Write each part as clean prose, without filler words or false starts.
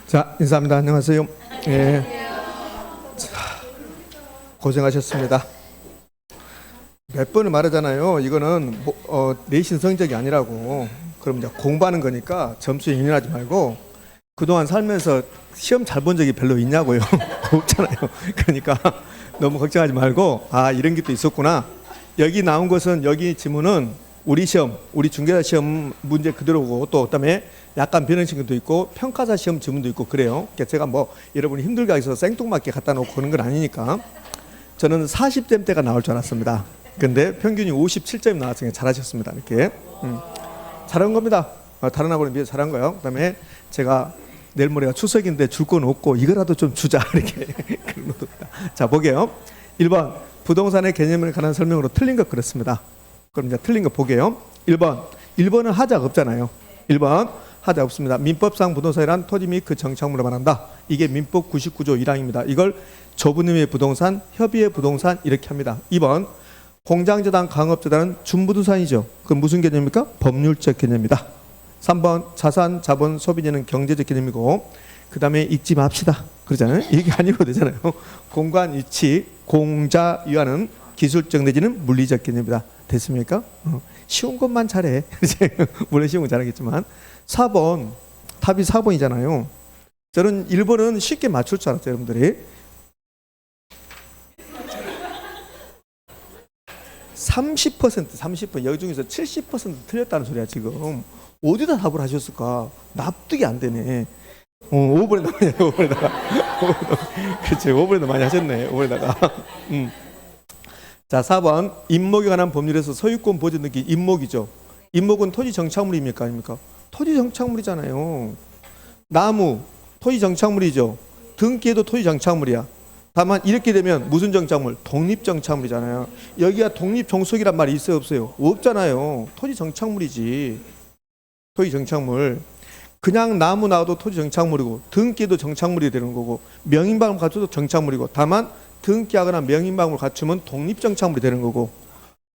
자, 인사합니다. 안녕하세요. 예. 자, 고생하셨습니다. 몇 번을 말하잖아요. 이거는 내신 성적이 아니라고. 그럼 이제 공부하는 거니까 점수에 연연하지 말고 그동안 살면서 시험 잘 본 적이 별로 있냐고요. 없잖아요. 그러니까 너무 걱정하지 말고 이런 게 또 있었구나. 여기 나온 것은 여기 지문은 우리 시험, 우리 중개사 시험 문제 그대로고 또 그다음에 약간 변형신 것도 있고 평가사 시험 지문도 있고 그래요. 그러니까 제가 뭐 여러분이 힘들게 해서 생뚱맞게 갖다 놓고 그런 건 아니니까. 저는 40점대가 나올 줄 알았습니다. 근데 평균이 57점이 나왔으니까 잘하셨습니다. 이렇게 잘한 겁니다. 다른 학원에 비해서 잘한 거예요. 그다음에 제가 내일 모레가 추석인데 줄 건 없고 이거라도 좀 주자 이렇게 그런 것입니다. 자, 보게요. 1번 부동산의 개념에 관한 설명으로 틀린 것 그렇습니다. 그럼 이제 틀린 거 보게요. 1번은 하자가 없잖아요. 1번 하자 없습니다. 민법상 부동산이란 토지 및 그 정착물을 말한다. 이게 민법 99조 1항입니다. 이걸 좁은 의미의 부동산, 협의의 부동산 이렇게 합니다. 2번 공장재단, 강업재단은 준부동산이죠. 그럼 무슨 개념입니까? 법률적 개념입니다. 3번 자산, 자본, 소비재는 경제적 개념이고 그 다음에 읽지 맙시다. 그러잖아요. 이게 아니고 되잖아요. 공간, 위치, 공자, 위하는 기술적 내지는 물리적 개념입니다. 됐습니까? 쉬운 것만 잘해. 물론 쉬운 건 잘하겠지만 4번 답이 4번이잖아요. 저는 1번은 쉽게 맞출 줄 알았어요. 여러분들이 30% 여기 중에서 70% 틀렸다는 소리야. 지금 어디다 답을 하셨을까? 납득이 안 되네. 5번에다 많이 해요. 5번에다가 그렇죠. 5번에다 많이 하셨네. 5번에다가 자, 4번 임목에 관한 법률에서 소유권 보전 등기 임목이죠. 임목은 토지 정착물입니까? 아닙니까? 토지 정착물이잖아요. 나무 토지 정착물이죠. 등기에도 토지 정착물이야. 다만 이렇게 되면 무슨 정착물? 독립 정착물이잖아요. 여기가 독립 종속이란 말이 있어요, 없어요? 없잖아요. 토지 정착물이지. 토지 정착물. 그냥 나무 나와도 토지 정착물이고 등기에도 정착물이 되는 거고 명의방을 갖춰도 정착물이고 다만 등기하거나 명의방을 갖추면 독립 정착물이 되는 거고.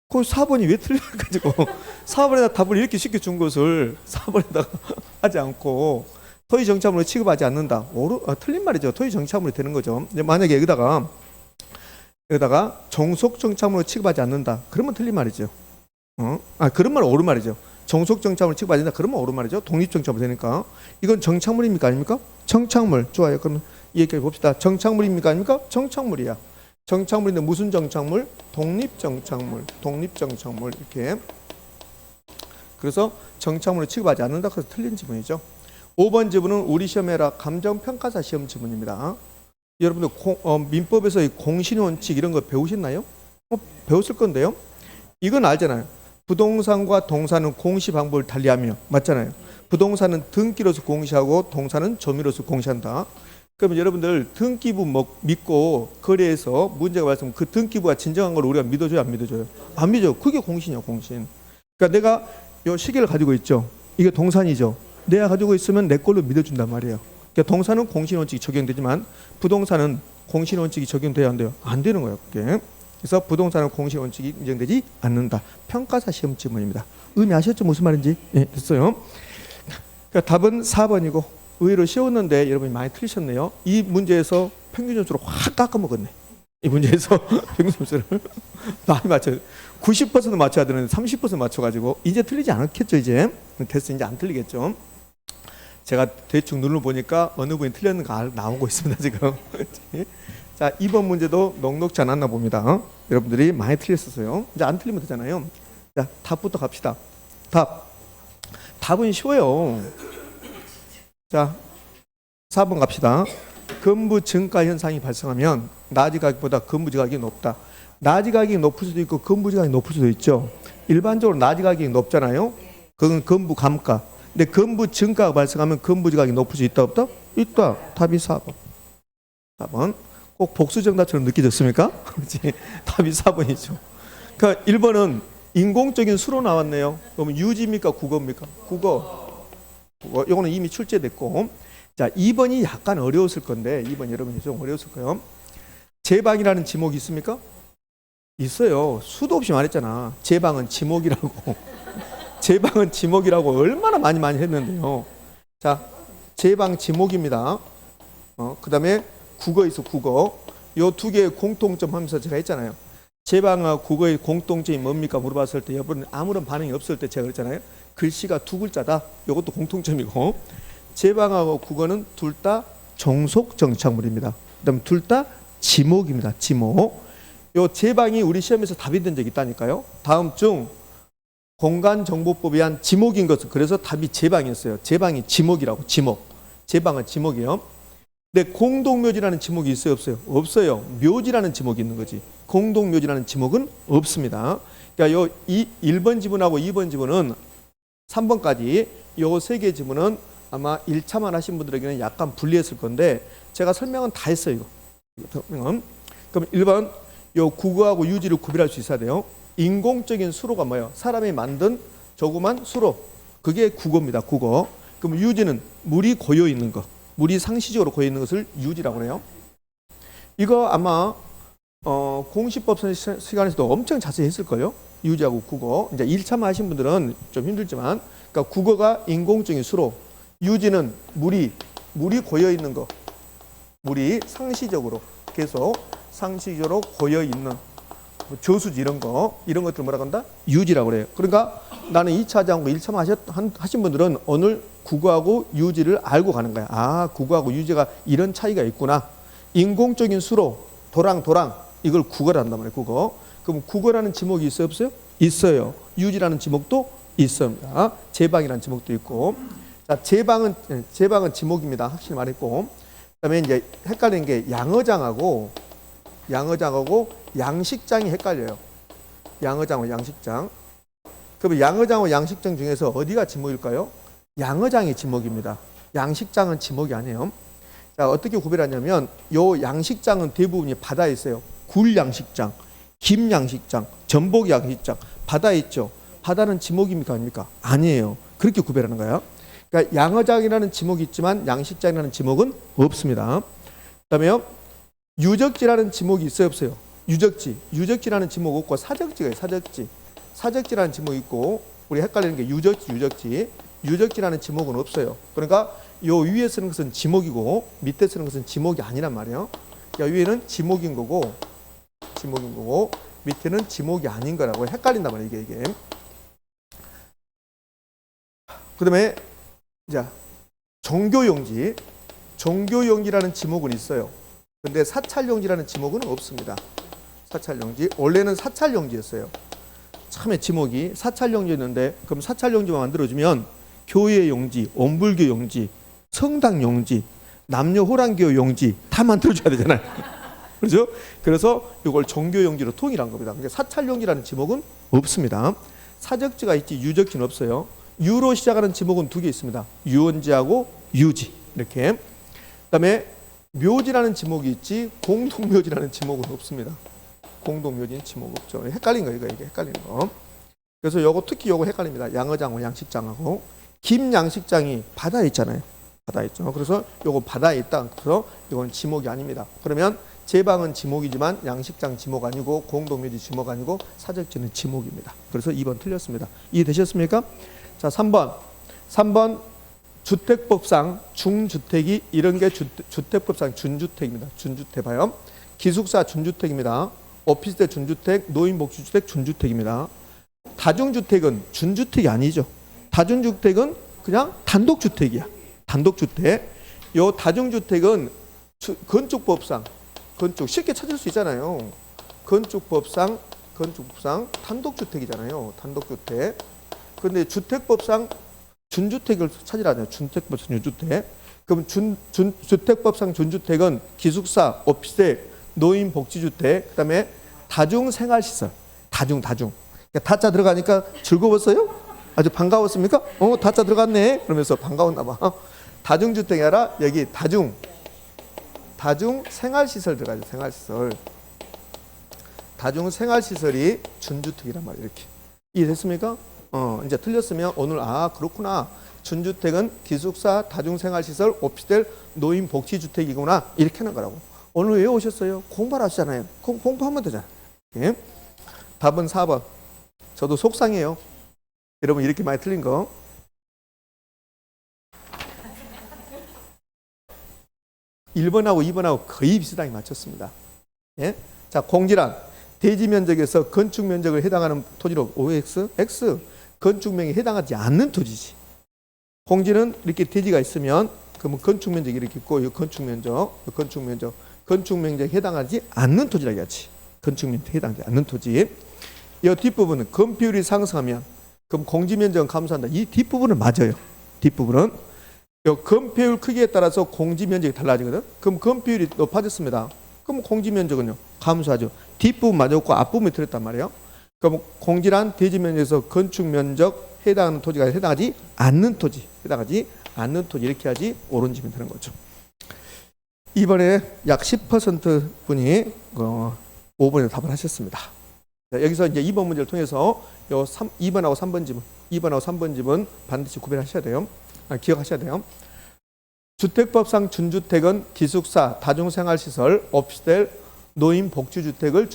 그 4번이 왜 틀려가지고 4번에다 답을 이렇게 쉽게 준 것을 4번에다가 하지 않고 토지 정착물로 취급하지 않는다. 틀린 말이죠. 토지 정착물이 되는 거죠. 만약에 여기다가 종속 정착물로 취급하지 않는다. 그러면 틀린 말이죠. 그런 말은 옳은 말이죠. 종속 정착물로 취급하지 않는다. 그러면 옳은 말이죠. 독립 정착물 되니까. 이건 정착물입니까? 아닙니까? 정착물. 좋아요. 그럼 이 얘기 봅시다. 정착물입니까? 아닙니까? 정착물이야. 정착물인데 무슨 정착물? 독립 정착물. 독립 정착물. 이렇게. 그래서 정착물을 취급하지 않는다. 그래서 틀린 지문이죠. 5번 지문은 우리 시험에라 감정평가사 시험 지문입니다. 여러분들 민법에서 공신원칙 이런 거 배우셨나요? 배웠을 건데요. 이건 알잖아요. 부동산과 동산은 공시 방법을 달리하며 맞잖아요. 부동산은 등기로서 공시하고 동산은 점유로서 공시한다. 그러면 여러분들 등기부 믿고 거래해서 문제가 발생하면 그 등기부가 진정한 걸 우리가 믿어줘요, 안 믿어줘요? 안 믿어요. 그게 공신이야, 공신. 그러니까 내가 요 시계를 가지고 있죠. 이게 동산이죠. 내가 가지고 있으면 내 걸로 믿어준단 말이에요. 그러니까 동산은 공신원칙이 적용되지만 부동산은 공신원칙이 적용돼야 안 돼요. 안 되는 거예요, 그게. 그래서 부동산은 공신원칙이 인정되지 않는다. 평가사 시험 지문입니다. 의미 아셨죠? 무슨 말인지? 네, 됐어요. 그러니까 답은 4번이고 의외로 쉬웠는데 여러분이 많이 틀리셨네요. 이 문제에서 평균 점수를 확 깎아먹었네. 이 문제에서 평균 점수를 많이 맞춰요. 90% 맞춰야 되는데 30% 맞춰가지고 이제 틀리지 않겠죠. 이제 됐어. 이제 안 틀리겠죠. 제가 대충 눌러보니까 어느 분이 틀렸는가 나오고 있습니다. 지금. 자, 2번 문제도 녹록지 않았나 봅니다. 여러분들이 많이 틀렸었어요. 이제 안 틀리면 되잖아요. 자, 답부터 갑시다. 답은 쉬워요. 자, 4번 갑시다. 건부 증가 현상이 발생하면 나지 가격보다 건부지 가격이 높다. 나지 가격이 높을 수도 있고 건부지 가격이 높을 수도 있죠. 일반적으로 나지 가격이 높잖아요. 그건 건부 감가. 근데 건부 증가가 발생하면 건부지 가격이 높을 수 있다 없다? 있다. 답이 4번. 4번. 꼭 복수정답처럼 느껴졌습니까? 답이 4번이죠. 그러니까 1번은 인공적인 수로 나왔네요. 그러면 유지입니까? 국어입니까? 국어. 이거는 이미 출제됐고. 자, 2번이 약간 어려웠을 건데 2번 여러분이 좀 어려웠을 거예요. 제방이라는 지목이 있습니까? 있어요. 수도 없이 말했잖아. 제방은 지목이라고. 제방은 지목이라고 얼마나 많이 했는데요. 자, 제방 지목입니다. 그다음에 국어 있어 국어. 요 두 개의 공통점 하면서 제가 했잖아요. 제방과 국어의 공통점이 뭡니까 물어봤을 때 여러분 아무런 반응이 없을 때 제가 그랬잖아요. 글씨가 두 글자다. 이것도 공통점이고 제방하고 국어는 둘 다 종속 정착물입니다. 그다음에 둘 다 지목입니다. 지목. 요 제방이 우리 시험에서 답이 된 적이 있다니까요. 다음 중 공간정보법에 의한 지목인 것은 그래서 답이 제방이었어요. 제방이 지목이라고 지목. 제방은 지목이요. 근데 공동묘지라는 지목이 있어요 없어요? 없어요. 묘지라는 지목이 있는 거지. 공동묘지라는 지목은 없습니다. 그러니까 요 1번 지문하고 2번 지문은 3번까지 요 세 개 지문은 아마 1차만 하신 분들에게는 약간 불리했을 건데 제가 설명은 다 했어요. 이거. 그럼 1번 요 국어하고 유지를 구별할 수 있어야 돼요. 인공적인 수로가 뭐예요? 사람이 만든 조그만 수로. 그게 국어입니다. 국어. 그럼 유지는 물이 고여 있는 거. 물이 상시적으로 고여 있는 것을 유지라고 해요. 이거 아마 공시법 시간에서도 엄청 자세히 했을 거예요. 유지하고 국어. 이제 1차만 하신 분들은 좀 힘들지만 그러니까 국어가 인공적인 수로, 유지는 물이 고여 있는 거. 물이 상시적으로 계속 상시적으로 고여 있는 저수지 이런 것들 뭐라고 한다? 유지라고 그래요. 그러니까 나는 2차 하지 않고 1차만 하신 분들은 오늘 국어하고 유지를 알고 가는 거야. 아, 국어하고 유지가 이런 차이가 있구나. 인공적인 수로 도랑 이걸 국어를 한단 말이에요. 국어. 그럼 국어라는 지목이 있어요 없어요? 있어요. 유지라는 지목도 있습니다. 제방이라는 지목도 있고. 자, 제방은 지목입니다. 확실히 말했고. 그다음에 이제 헷갈리는 게 양어장하고 양식장이 헷갈려요. 양어장하고 양식장. 그럼 양어장하고 양식장 중에서 어디가 지목일까요? 양어장이 지목입니다. 양식장은 지목이 아니에요. 자, 어떻게 구별하냐면 요 양식장은 대부분이 바다에 있어요. 굴 양식장, 김 양식장, 전복 양식장, 바다에 있죠. 바다는 지목입니까 아닙니까? 아니에요. 그렇게 구별하는 거예요. 그러니까 양어장이라는 지목이 있지만 양식장이라는 지목은 없습니다. 그다음에요. 유적지라는 지목이 있어요 없어요? 유적지라는 지목 없고 사적지가 있어요. 사적지라는 지목이 있고 우리 헷갈리는 게 유적지라는 지목은 없어요. 그러니까 요 위에 쓰는 것은 지목이고 밑에 쓰는 것은 지목이 아니란 말이에요. 그러니까 위에는 지목인 거고 밑에는 지목이 아닌 거라고 헷갈린단 말이에요. 이게. 그다음에 자, 종교용지라는 지목은 있어요. 근데 사찰용지라는 지목은 없습니다. 사찰용지. 원래는 사찰용지였어요. 처음에 지목이 사찰용지였는데 그럼 사찰용지만 만들어주면 교회 용지, 원불교 용지, 성당 용지, 남녀 호랑교 용지 다 만들어줘야 되잖아요. 그렇죠? 그래서 이걸 종교용지로 통일한 겁니다. 그러니까 사찰용지라는 지목은 없습니다. 사적지가 있지 유적지는 없어요. 유로 시작하는 지목은 두 개 있습니다. 유원지하고 유지 이렇게. 그다음에 묘지라는 지목이 있지 공동묘지라는 지목은 없습니다. 공동묘지는 지목 없죠. 헷갈린 거예요. 이게 헷갈리는 거. 그래서 특히 요거 헷갈립니다. 양어장하고 양식장하고. 김 양식장이 바다에 있잖아요. 바다에 있죠. 그래서 요거 바다에 있다. 그래서 이건 지목이 아닙니다. 그러면 제방은 지목이지만 양식장 지목 아니고 공동묘지 지목 아니고 사적지는 지목입니다. 그래서 2번 틀렸습니다. 이해되셨습니까? 자, 3번 주택법상 중주택이 이런 게 주택법상 준주택입니다. 준주택 봐요. 기숙사 준주택입니다. 오피스텔 준주택, 노인복지주택 준주택입니다. 다중주택은 준주택이 아니죠. 다중주택은 그냥 단독주택이야. 단독주택. 요 다중주택은 건축법상 쉽게 찾을 수 있잖아요. 건축법상 단독주택이잖아요. 단독주택. 그런데 주택법상 준주택을 찾으라네요. 주택법상 준주택. 그럼 주택법상 준주택은 기숙사, 오피스텔, 노인복지주택, 그다음에 다중생활시설, 다중. 그러니까 다자 들어가니까 즐거웠어요? 아주 반가웠습니까? 다자 들어갔네. 그러면서 반가웠나 봐. 다중주택이 아니라 여기 다중생활시설 들어가죠. 생활시설. 다중생활시설이 준주택이란 말이에요. 이렇게. 이해됐습니까? 이제 틀렸으면 오늘 그렇구나. 준주택은 기숙사, 다중생활시설, 오피스텔, 노인복지주택이구나. 이렇게 하는 거라고. 오늘 왜 오셨어요? 공부를 하시잖아요. 공부하면 되잖아요. 예? 답은 4번. 저도 속상해요. 여러분 이렇게 많이 틀린 거. 1번하고 2번하고 거의 비슷하게 맞췄습니다. 예? 자, 공지란 대지 면적에서 건축 면적을 해당하는 토지로 OX, X 건축면적에 해당하지 않는 토지지. 공지는 이렇게 대지가 있으면 그러면 건축 면적이 이렇게 있고 이 건축 면적에 해당하지 않는 토지라고 하지. 건축 면적에 해당하지 않는 토지. 이 뒷부분은 건폐율이 상승하면 그럼 공지 면적은 감소한다. 이 뒷부분은 맞아요. 뒷부분은 이 건폐율 크기에 따라서 공지 면적이 달라지거든. 그럼 건폐율이 높아졌습니다. 그럼 공지 면적은요 감소하죠. 뒷부분 맞았고 앞부분이 틀렸단 말이에요. 그럼 공지란 대지 면적에서 건축 면적 해당하는 토지가 해당하지 않는 토지, 이렇게 하지 옳은 집이 되는 거죠. 이번에 약 10% 분이 5번에 답을 하셨습니다. 자, 여기서 이제 2번 문제를 통해서 2번하고 3번 집은 반드시 구별하셔야 돼요. 기억하셔야 돼요. 주택법상 준주택은 기숙사, 다중생활시설, 오피스텔, 노인 복지주택을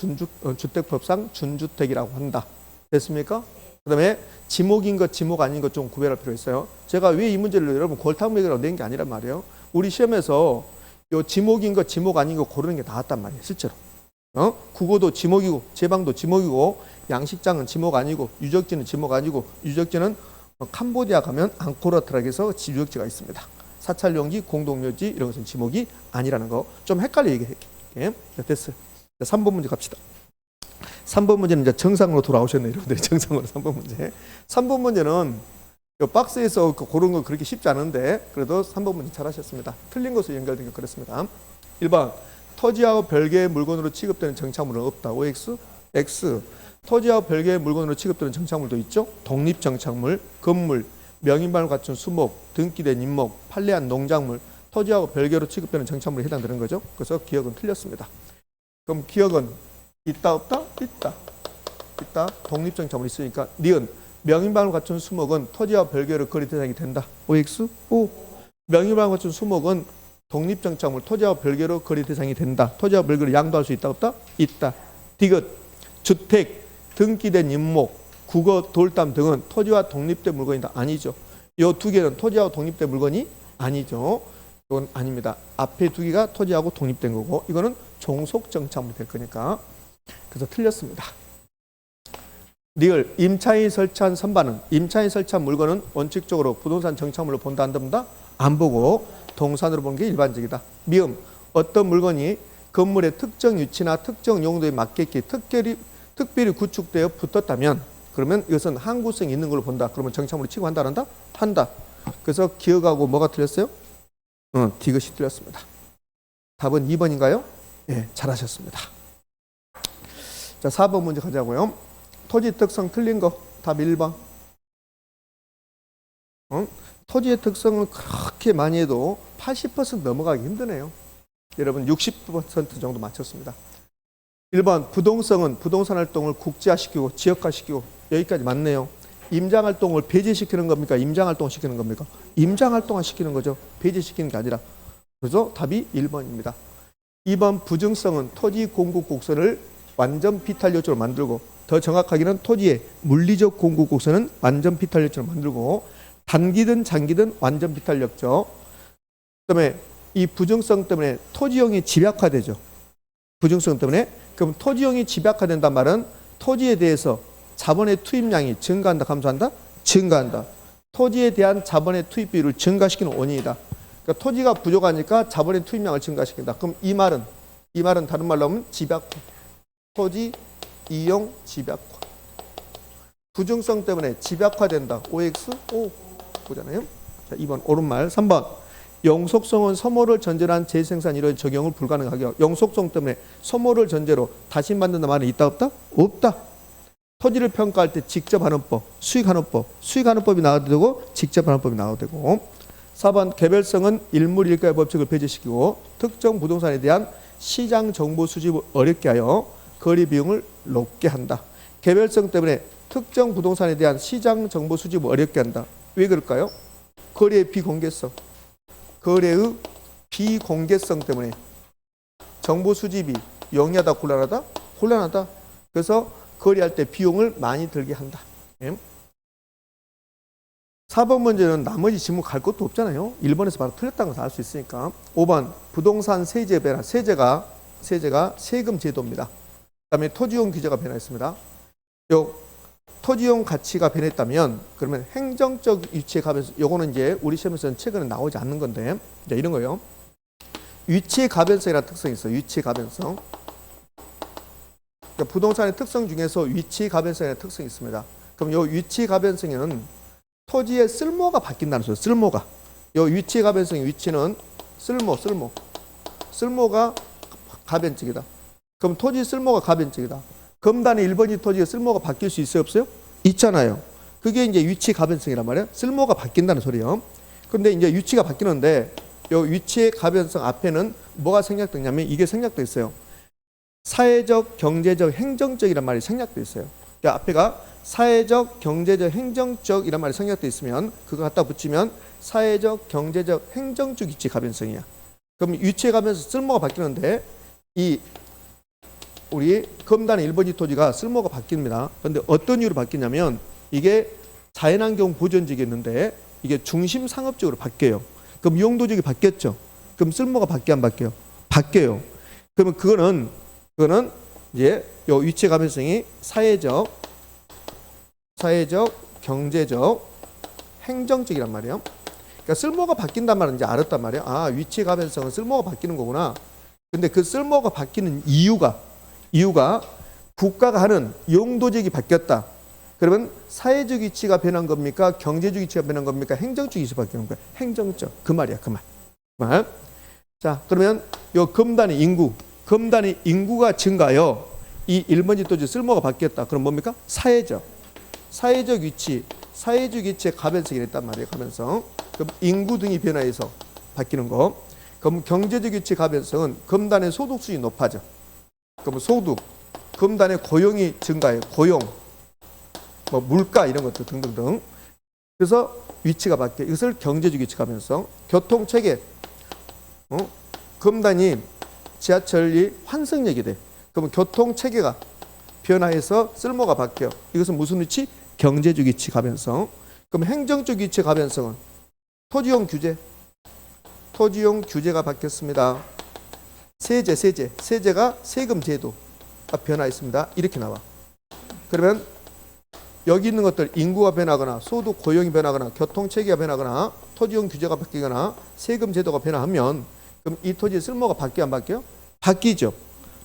주택법상 준주택이라고 한다. 됐습니까? 그 다음에 지목인 것, 지목 아닌 것 좀 구별할 필요가 있어요. 제가 왜 이 문제를 여러분 골탕먹이라고 낸 게 아니란 말이에요. 우리 시험에서 요 지목인 것, 지목 아닌 것 고르는 게 나왔단 말이에요. 실제로. 국어도 지목이고 제방도 지목이고 양식장은 지목 아니고 유적지는 지목 아니고 유적지는 캄보디아 가면 앙코르와트락에서 유적지가 있습니다. 사찰용지, 공동묘지 이런 것은 지목이 아니라는 거 좀 헷갈려 얘기할게요. 됐어요. 3번 문제 갑시다. 3번 문제는 이제 정상으로 돌아오셨네요. 여러분들이 정상으로 3번 문제. 3번 문제는 이 박스에서 고른 건 그렇게 쉽지 않은데 그래도 3번 문제 잘하셨습니다. 틀린 것으로 연결된 게 그렇습니다. 1번 토지하고 별개의 물건으로 취급되는 정착물은 없다. OX, X. 토지하고 별개의 물건으로 취급되는 정착물도 있죠. 독립정착물, 건물, 명인반을 갖춘 수목, 등기된 임목, 판례한 농작물, 토지하고 별개로 취급되는 정착물에 해당되는 거죠. 그래서 기억은 틀렸습니다. 그럼 기억은 있다 없다? 있다. 독립정착물이 있으니까 니은 명인반을 갖춘 수목은 토지와 별개로 거래 대상이 된다. OX? O. 명인반을 갖춘 수목은 독립정착물 토지와 별개로 거래 대상이 된다. 토지와 별개로 양도할 수 있다 없다? 있다. 디귿 주택, 등기된 임목, 국어, 돌담 등은 토지와 독립된 물건이다. 아니죠. 이 두 개는 토지와 독립된 물건이 아니죠. 이건 아닙니다. 앞에 두 개가 토지하고 독립된 거고 이거는 종속정착물이 될 거니까. 그래서 틀렸습니다. 리을 임차인이 설치한 선반은 임차인이 설치한 물건은 원칙적으로 부동산 정착물로 본다 안 본다? 안 보고 동산으로 보는 게 일반적이다. 미음 어떤 물건이 건물의 특정 위치나 특정 용도에 맞게끔 특별히 구축되어 붙었다면 그러면 이것은 항구성이 있는 걸로 본다. 그러면 정착물을 취급한다 한다? 한다. 그래서 기억하고 뭐가 틀렸어요? 디귿이 틀렸습니다. 답은 2번인가요? 네, 잘하셨습니다. 자, 4번 문제 가자고요. 토지 특성 틀린 거 답 1번. 토지의 특성을 그렇게 많이 해도 80% 넘어가기 힘드네요. 여러분 60% 정도 맞췄습니다. 1번 부동성은 부동산 활동을 국제화시키고 지역화시키고 여기까지 맞네요. 임장활동을 배제시키는 겁니까? 임장활동을 시키는 겁니까? 임장활동화 시키는 거죠. 배제시키는 게 아니라. 그래서 답이 1번입니다. 2번 부증성은 토지 공급 곡선을 완전 비탄력적으로 만들고 더 정확하게는 토지의 물리적 공급 곡선은 완전 비탄력적으로 만들고 단기든 장기든 완전 비탄력적. 그다음에 이 부증성 때문에 토지형이 집약화되죠. 부증성 때문에. 그럼 토지형이 집약화된단 말은 토지에 대해서 자본의 투입량이 증가한다, 감소한다? 증가한다. 토지에 대한 자본의 투입 비율을 증가시키는 원인이다. 그러니까 토지가 부족하니까 자본의 투입량을 증가시킨다. 그럼 이 말은 다른 말로 하면 집약화. 토지 이용 집약화. 부증성 때문에 집약화된다. OX, O. 보잖아요. 자, 2번 옳은말. 3번 영속성은 소모를 전제로 한 재생산 이런 적용을 불가능하게. 영속성 때문에 소모를 전제로 다시 만든다 말은 있다 없다? 없다. 토지를 평가할 때 직접 하는 법, 수익하는 법이 나와도 되고 직접 하는 법이 나와도 되고. 4번 개별성은 일물 일가의 법칙을 배제시키고 특정 부동산에 대한 시장 정보 수집을 어렵게 하여 거래 비용을 높게 한다. 개별성 때문에 특정 부동산에 대한 시장 정보 수집을 어렵게 한다. 왜 그럴까요? 거래의 비공개성. 거래의 비공개성 때문에 정보 수집이 용이하다, 곤란하다? 곤란하다. 그래서 거래할 때 비용을 많이 들게 한다. 4번 문제는 나머지 지문 갈 것도 없잖아요. 1번에서 바로 틀렸다는 것을 알 수 있으니까. 5번 부동산 세제 변화. 세제가 세금 제도입니다. 그다음에 토지용 규제가 변화했습니다. 요 토지용 가치가 변했다면 그러면 행정적 위치에 가변성. 요거는 이제 우리 시험에서는 최근에 나오지 않는 건데 이제 이런 거요. 위치 가변성이라는 특성이 있어요. 위치 가변성. 그러니까 부동산의 특성 중에서 위치 가변성이라는 특성이 있습니다. 그럼 요 위치 가변성에는 토지의 쓸모가 바뀐다는 소리예요. 쓸모가. 요 위치 가변성의 위치는 쓸모가 가변적이다. 그럼 토지 쓸모가 가변적이다. 금단의 1번지 토지의 쓸모가 바뀔 수 있어요, 없어요? 있잖아요. 그게 이제 위치 가변성이란 말이에요. 쓸모가 바뀐다는 소리예요. 근데 이제 위치가 바뀌는데 요 위치의 가변성 앞에는 뭐가 생략되냐면 이게 생략돼 있어요. 사회적, 경제적, 행정적이란 말이 생략돼 있어요. 그러니까 앞에가 사회적, 경제적, 행정적 이란 말이 생략돼 있으면 그거 갖다 붙이면 사회적, 경제적, 행정적 위치 가변성이야. 그럼 위치에 가면서 쓸모가 바뀌는데 이 우리 금단의 1번지 토지가 쓸모가 바뀝니다. 그런데 어떤 이유로 바뀌냐면 이게 자연환경 보존지겠는데 이게 중심 상업적으로 바뀌어요. 그럼 용도적이 바뀌었죠. 그럼 쓸모가 바뀌어 안 바뀌어요? 바뀌어요. 그러면 그거는 이제 요 위치 가변성이 사회적, 경제적, 행정적이란 말이에요. 그러니까 쓸모가 바뀐단 말은 이제 알았단 말이에요. 아, 위치 가변성은 쓸모가 바뀌는 거구나. 근데 그 쓸모가 바뀌는 이유가 국가가 하는 용도적이 바뀌었다. 그러면 사회적 위치가 변한 겁니까? 경제적 위치가 변한 겁니까? 행정적 위치가 바뀌는 거야. 행정적. 그 말이야, 그 말. 자, 그러면 요 금단의 인구가 증가하여 이 1번지 토지 쓸모가 바뀌었다. 그럼 뭡니까? 사회적 위치의 가변성이 됐단 말이에요. 가변성. 그럼 인구 등이 변화해서 바뀌는 거. 그럼 경제적 위치 가변성은 금단의 소득 수준이 높아져. 그럼 금단의 고용이 증가해요. 고용, 뭐 물가 이런 것들 등등등. 그래서 위치가 바뀌어. 이것을 경제적 위치 가변성. 교통 체계. 금단이 지하철이 환승역이 돼. 그러면 교통 체계가 변화해서 쓸모가 바뀌어. 이것은 무슨 위치? 경제적 위치 가변성. 그럼 행정적 위치 가변성은 토지용 규제가 바뀌었습니다. 세제가 세금 제도가 변화했습니다. 이렇게 나와. 그러면 여기 있는 것들 인구가 변하거나 소득 고용이 변하거나 교통 체계가 변하거나 토지용 규제가 바뀌거나 세금 제도가 변화하면 그럼 이 토지의 쓸모가 바뀌어 안 바뀌어요? 바뀌죠.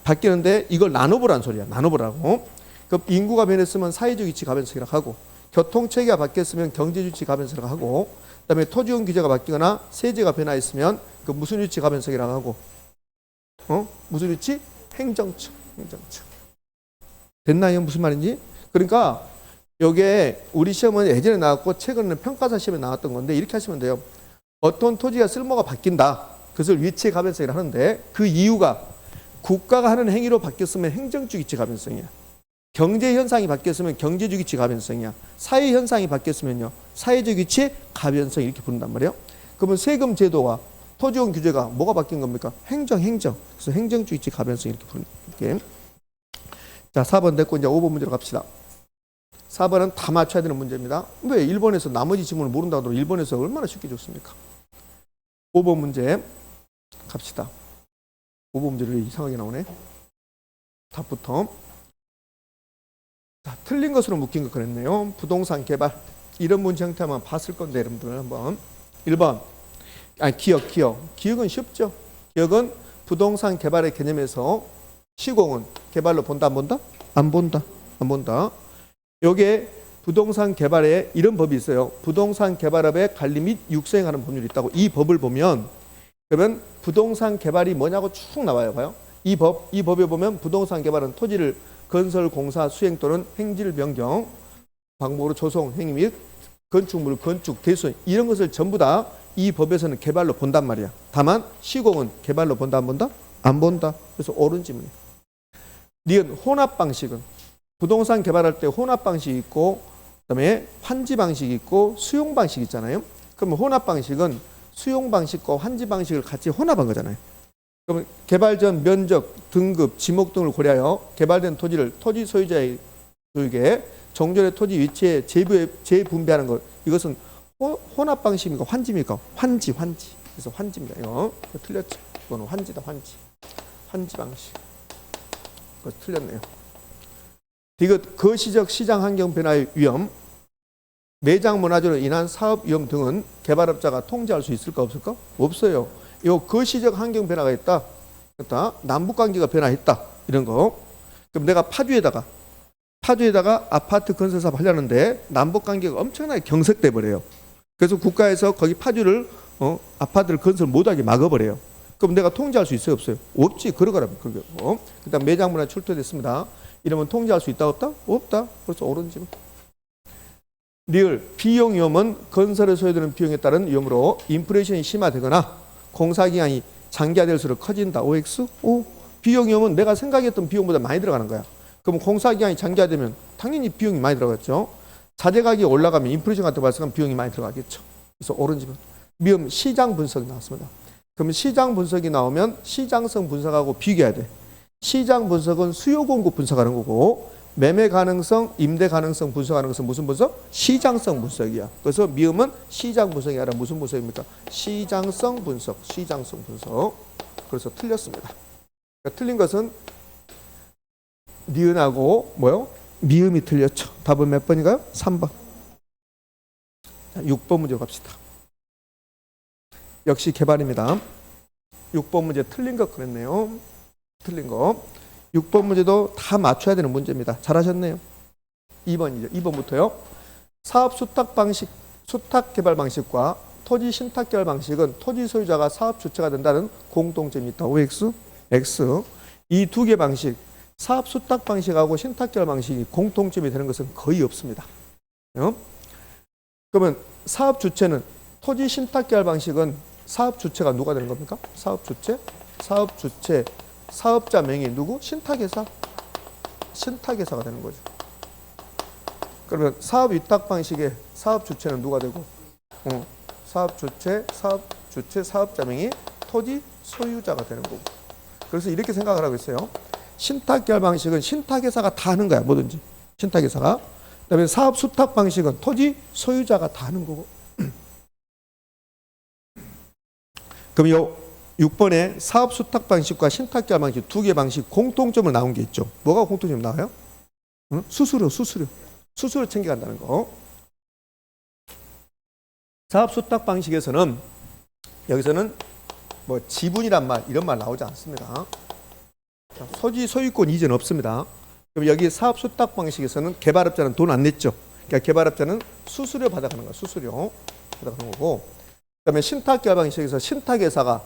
바뀌는데 이걸 나눠보라는 소리야. 나눠보라고. 그럼 인구가 변했으면 사회적 위치 가변성이라고 하고 교통 체계가 바뀌었으면 경제 위치 가변성이라고 하고 그다음에 토지용 규제가 바뀌거나 세제가 변화했으면 그 무슨 위치 가변성이라고 하고 무슨 위치? 행정적. 됐나요? 무슨 말인지? 그러니까 요게 우리 시험은 예전에 나왔고 최근에는 평가사 시험에 나왔던 건데 이렇게 하시면 돼요. 어떤 토지가 쓸모가 바뀐다. 그것을 위치 가변성이라고 하는데 그 이유가 국가가 하는 행위로 바뀌었으면 행정적 위치 가변성이야. 경제 현상이 바뀌었으면 경제적 위치 가변성이야. 사회 현상이 바뀌었으면요. 사회적 위치 가변성 이렇게 부른단 말이에요. 그러면 세금 제도와 토지용 규제가 뭐가 바뀐 겁니까? 행정. 그래서 행정적 위치 가변성 이렇게 부르는 게. 자, 4번 됐고 이제 5번 문제로 갑시다. 4번은 다 맞춰야 되는 문제입니다. 왜 1번에서 나머지 지문을 모른다고 하더라도 1번에서 얼마나 쉽게 줬습니까? 5번 문제 갑시다. 5번 문제를 이상하게 나오네. 답부터. 자, 틀린 것으로 묶인 것 그랬네요. 부동산 개발. 이런 문제 형태 한번 봤을 건데 여러분들 한번. 1번. 기억은 쉽죠. 기억은 부동산 개발의 개념에서 시공은 개발로 본다 안 본다? 안 본다. 요게 부동산 개발에 이런 법이 있어요. 부동산 개발업의 관리 및 육성하는 법률이 있다고. 이 법을 보면 그러면 부동산 개발이 뭐냐고 쭉 나와요. 봐요. 이 법에 보면 부동산 개발은 토지를 건설, 공사, 수행 또는 행질 변경, 방법으로 조성, 행위 및 건축물, 건축, 대수 이런 것을 전부 다 이 법에서는 개발로 본단 말이야. 다만 시공은 개발로 본다 안 본다? 안 본다. 그래서 옳은 질문이야. 니은 혼합 방식은 부동산 개발할 때 혼합 방식이 있고 그다음에 환지 방식이 있고 수용 방식이 있잖아요. 그러면 혼합 방식은 수용 방식과 환지 방식을 같이 혼합한 거잖아요. 그러면 개발 전 면적, 등급, 지목 등을 고려하여 개발된 토지를 토지 소유자의 소유에 정전의 토지 위치에 재분배하는 것. 이것은 혼합 방식입니까? 환지입니까? 환지. 그래서 환지입니다. 이거 틀렸죠. 이거는 환지다. 환지 방식. 그거 틀렸네요. 이거 거시적 시장 환경 변화의 위험, 매장 문화적으로 인한 사업 위험 등은 개발업자가 통제할 수 있을까 없을까? 없어요. 이 거시적 환경 변화가 있다. 남북 관계가 변화했다. 이런 거. 그럼 내가 파주에다가 아파트 건설 사업 하려는데 남북 관계가 엄청나게 경색돼 버려요. 그래서 국가에서 거기 파주를 아파트를 건설 못하게 막아버려요. 그럼 내가 통제할 수 있어요, 없어요? 없지. 그러거라면 그게. 그다음 매장 문화 출토됐습니다. 이러면 통제할 수 있다, 없다? 없다. 그래서 오른지. 리을 비용 위험은 건설에 소요되는 비용에 따른 위험으로 인플레이션이 심화되거나 공사 기간이 장기화될수록 커진다. OX? O. 비용 위험은 내가 생각했던 비용보다 많이 들어가는 거야. 그럼 공사 기간이 장기화되면 당연히 비용이 많이 들어갔죠. 자재 가격이 올라가면 인플레이션 같은 거 발생하면 비용이 많이 들어가겠죠. 그래서 오른지면 미음 시장 분석이 나왔습니다. 그러면 시장 분석이 나오면 시장성 분석하고 비교해야 돼. 시장 분석은 수요 공급 분석하는 거고 매매 가능성, 임대 가능성 분석하는 것은 무슨 분석? 시장성 분석이야. 그래서 미음은 시장 분석이 아니라 무슨 분석입니까? 시장성 분석. 그래서 틀렸습니다. 그러니까 틀린 것은 니은하고 뭐요? 미음이 틀렸죠. 답은 몇 번인가요? 3번. 자, 6번 문제로 갑시다. 역시 개발입니다. 6번 문제 틀린 거 그랬네요. 틀린 거. 6번 문제도 다 맞춰야 되는 문제입니다. 잘하셨네요. 2번이죠. 2번부터요. 사업 수탁 방식, 수탁 개발 방식과 토지 신탁 개발 방식은 토지 소유자가 사업 주체가 된다는 공통점이 있다. OX, X. 이 두 개 방식, 사업 수탁 방식하고 신탁 개발 방식이 공통점이 되는 것은 거의 없습니다. 그러면 사업 주체는 토지 신탁 개발 방식은 사업 주체가 누가 되는 겁니까? 사업 주체, 사업자 명의 누구? 신탁회사가 되는 거죠. 그러면 사업 위탁 방식의 사업 주체는 누가 되고? 사업 주체, 사업자 명의 토지 소유자가 되는 거고. 그래서 이렇게 생각을 하고 있어요. 신탁 개발 방식은 신탁회사가 다 하는 거야, 뭐든지. 신탁회사가. 그다음에 사업 수탁 방식은 토지 소유자가 다 하는 거고. 그럼 요 6번에 사업 수탁 방식과 신탁 개발 방식 두 개 방식 공통점을 나온 게 있죠. 뭐가 공통점 나와요? 수수료 챙겨간다는 거. 사업 수탁 방식에서는 여기서는 뭐 지분이란 말 이런 말 나오지 않습니다. 토지 소유권 이전 없습니다. 그럼 여기 사업 수탁 방식에서는 개발업자는 돈 안 냈죠. 그러니까 개발업자는 수수료 받아가는 거야. 수수료 받아가는 거고. 그다음에 신탁 개발 방식에서 신탁회사가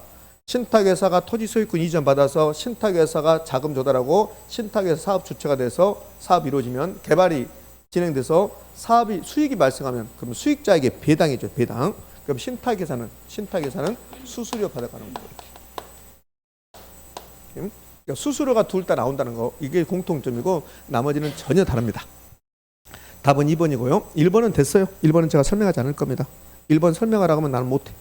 토지 소유권 이전 받아서 신탁회사가 자금 조달하고 신탁회사 사업 주체가 돼서 사업이 이루어지면 개발이 진행돼서 사업이 수익이 발생하면 그럼 수익자에게 배당이죠. 배당. 그럼 신탁회사는 수수료 받아가는 거예요. 그러니까 수수료가 둘 다 나온다는 거 이게 공통점이고 나머지는 전혀 다릅니다. 답은 2번이고요. 1번은 됐어요. 1번은 제가 설명하지 않을 겁니다. 1번 설명하라고 하면 나는 못해.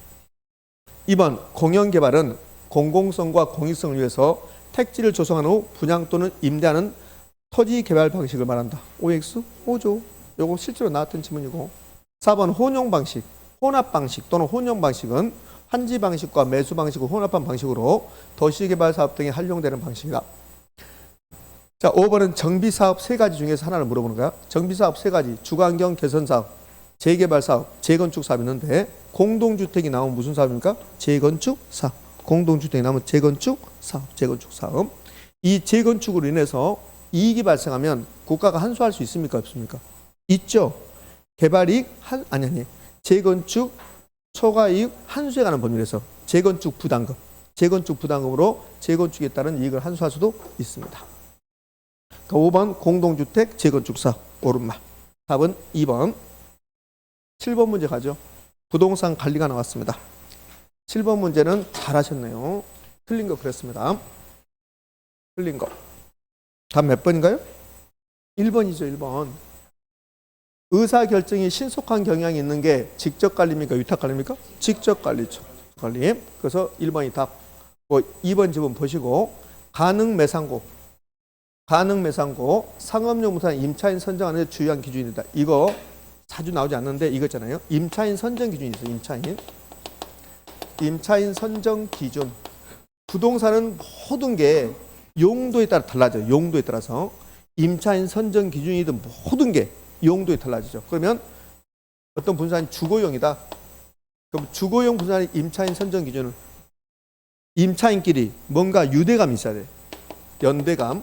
2번 공영개발은 공공성과 공익성을 위해서 택지를 조성한 후 분양 또는 임대하는 토지 개발 방식을 말한다. OX? 오죠. 요거 실제로 나왔던 지문이고. 4번 혼용방식, 혼합방식 또는 혼용방식은 환지 방식과 매수 방식을 혼합한 방식으로 도시개발 사업 등에 활용되는 방식이다. 자, 5번은 정비사업 3가지 중에서 하나를 물어보는 거야. 정비사업 3가지, 주거환경 개선사업, 재개발사업, 재건축사업이 있는데 공동주택이 나오면 무슨 사업입니까? 재건축사업. 공동주택이 나오면 재건축사업. 이 재건축으로 인해서 이익이 발생하면 국가가 환수할 수 있습니까? 없습니까? 있죠. 개발이익 재건축 초과이익 환수에 관한 법률에서 재건축 부담금으로 재건축에 따른 이익을 환수할 수도 있습니다. 5번 공동주택 재건축사업 옳은말. 답은 2번. 7번 문제 가죠. 부동산 관리가 나왔습니다. 7번 문제는 잘하셨네요. 틀린 거 그랬습니다. 틀린 거. 답 몇 번인가요? 1번이죠. 1번. 의사결정이 신속한 경향이 있는 게 직접관리입니까? 위탁관리입니까? 직접관리죠. 관리. 그래서 1번이 답. 2번 지분 보시고 가능매상고 상업용 부산 임차인 선정하는 데 주요한 기준이다. 이거 자주 나오지 않는데 이거 있잖아요. 임차인 선정 기준이 있어요. 임차인 선정 기준. 부동산은 모든 게 용도에 따라 달라져요. 용도에 따라서 임차인 선정 기준이든 모든 게 용도에 달라지죠. 그러면 어떤 분산이 주거용이다. 그럼 주거용 분산의 임차인 선정 기준은 임차인끼리 뭔가 유대감이 있어야 돼. 연대감,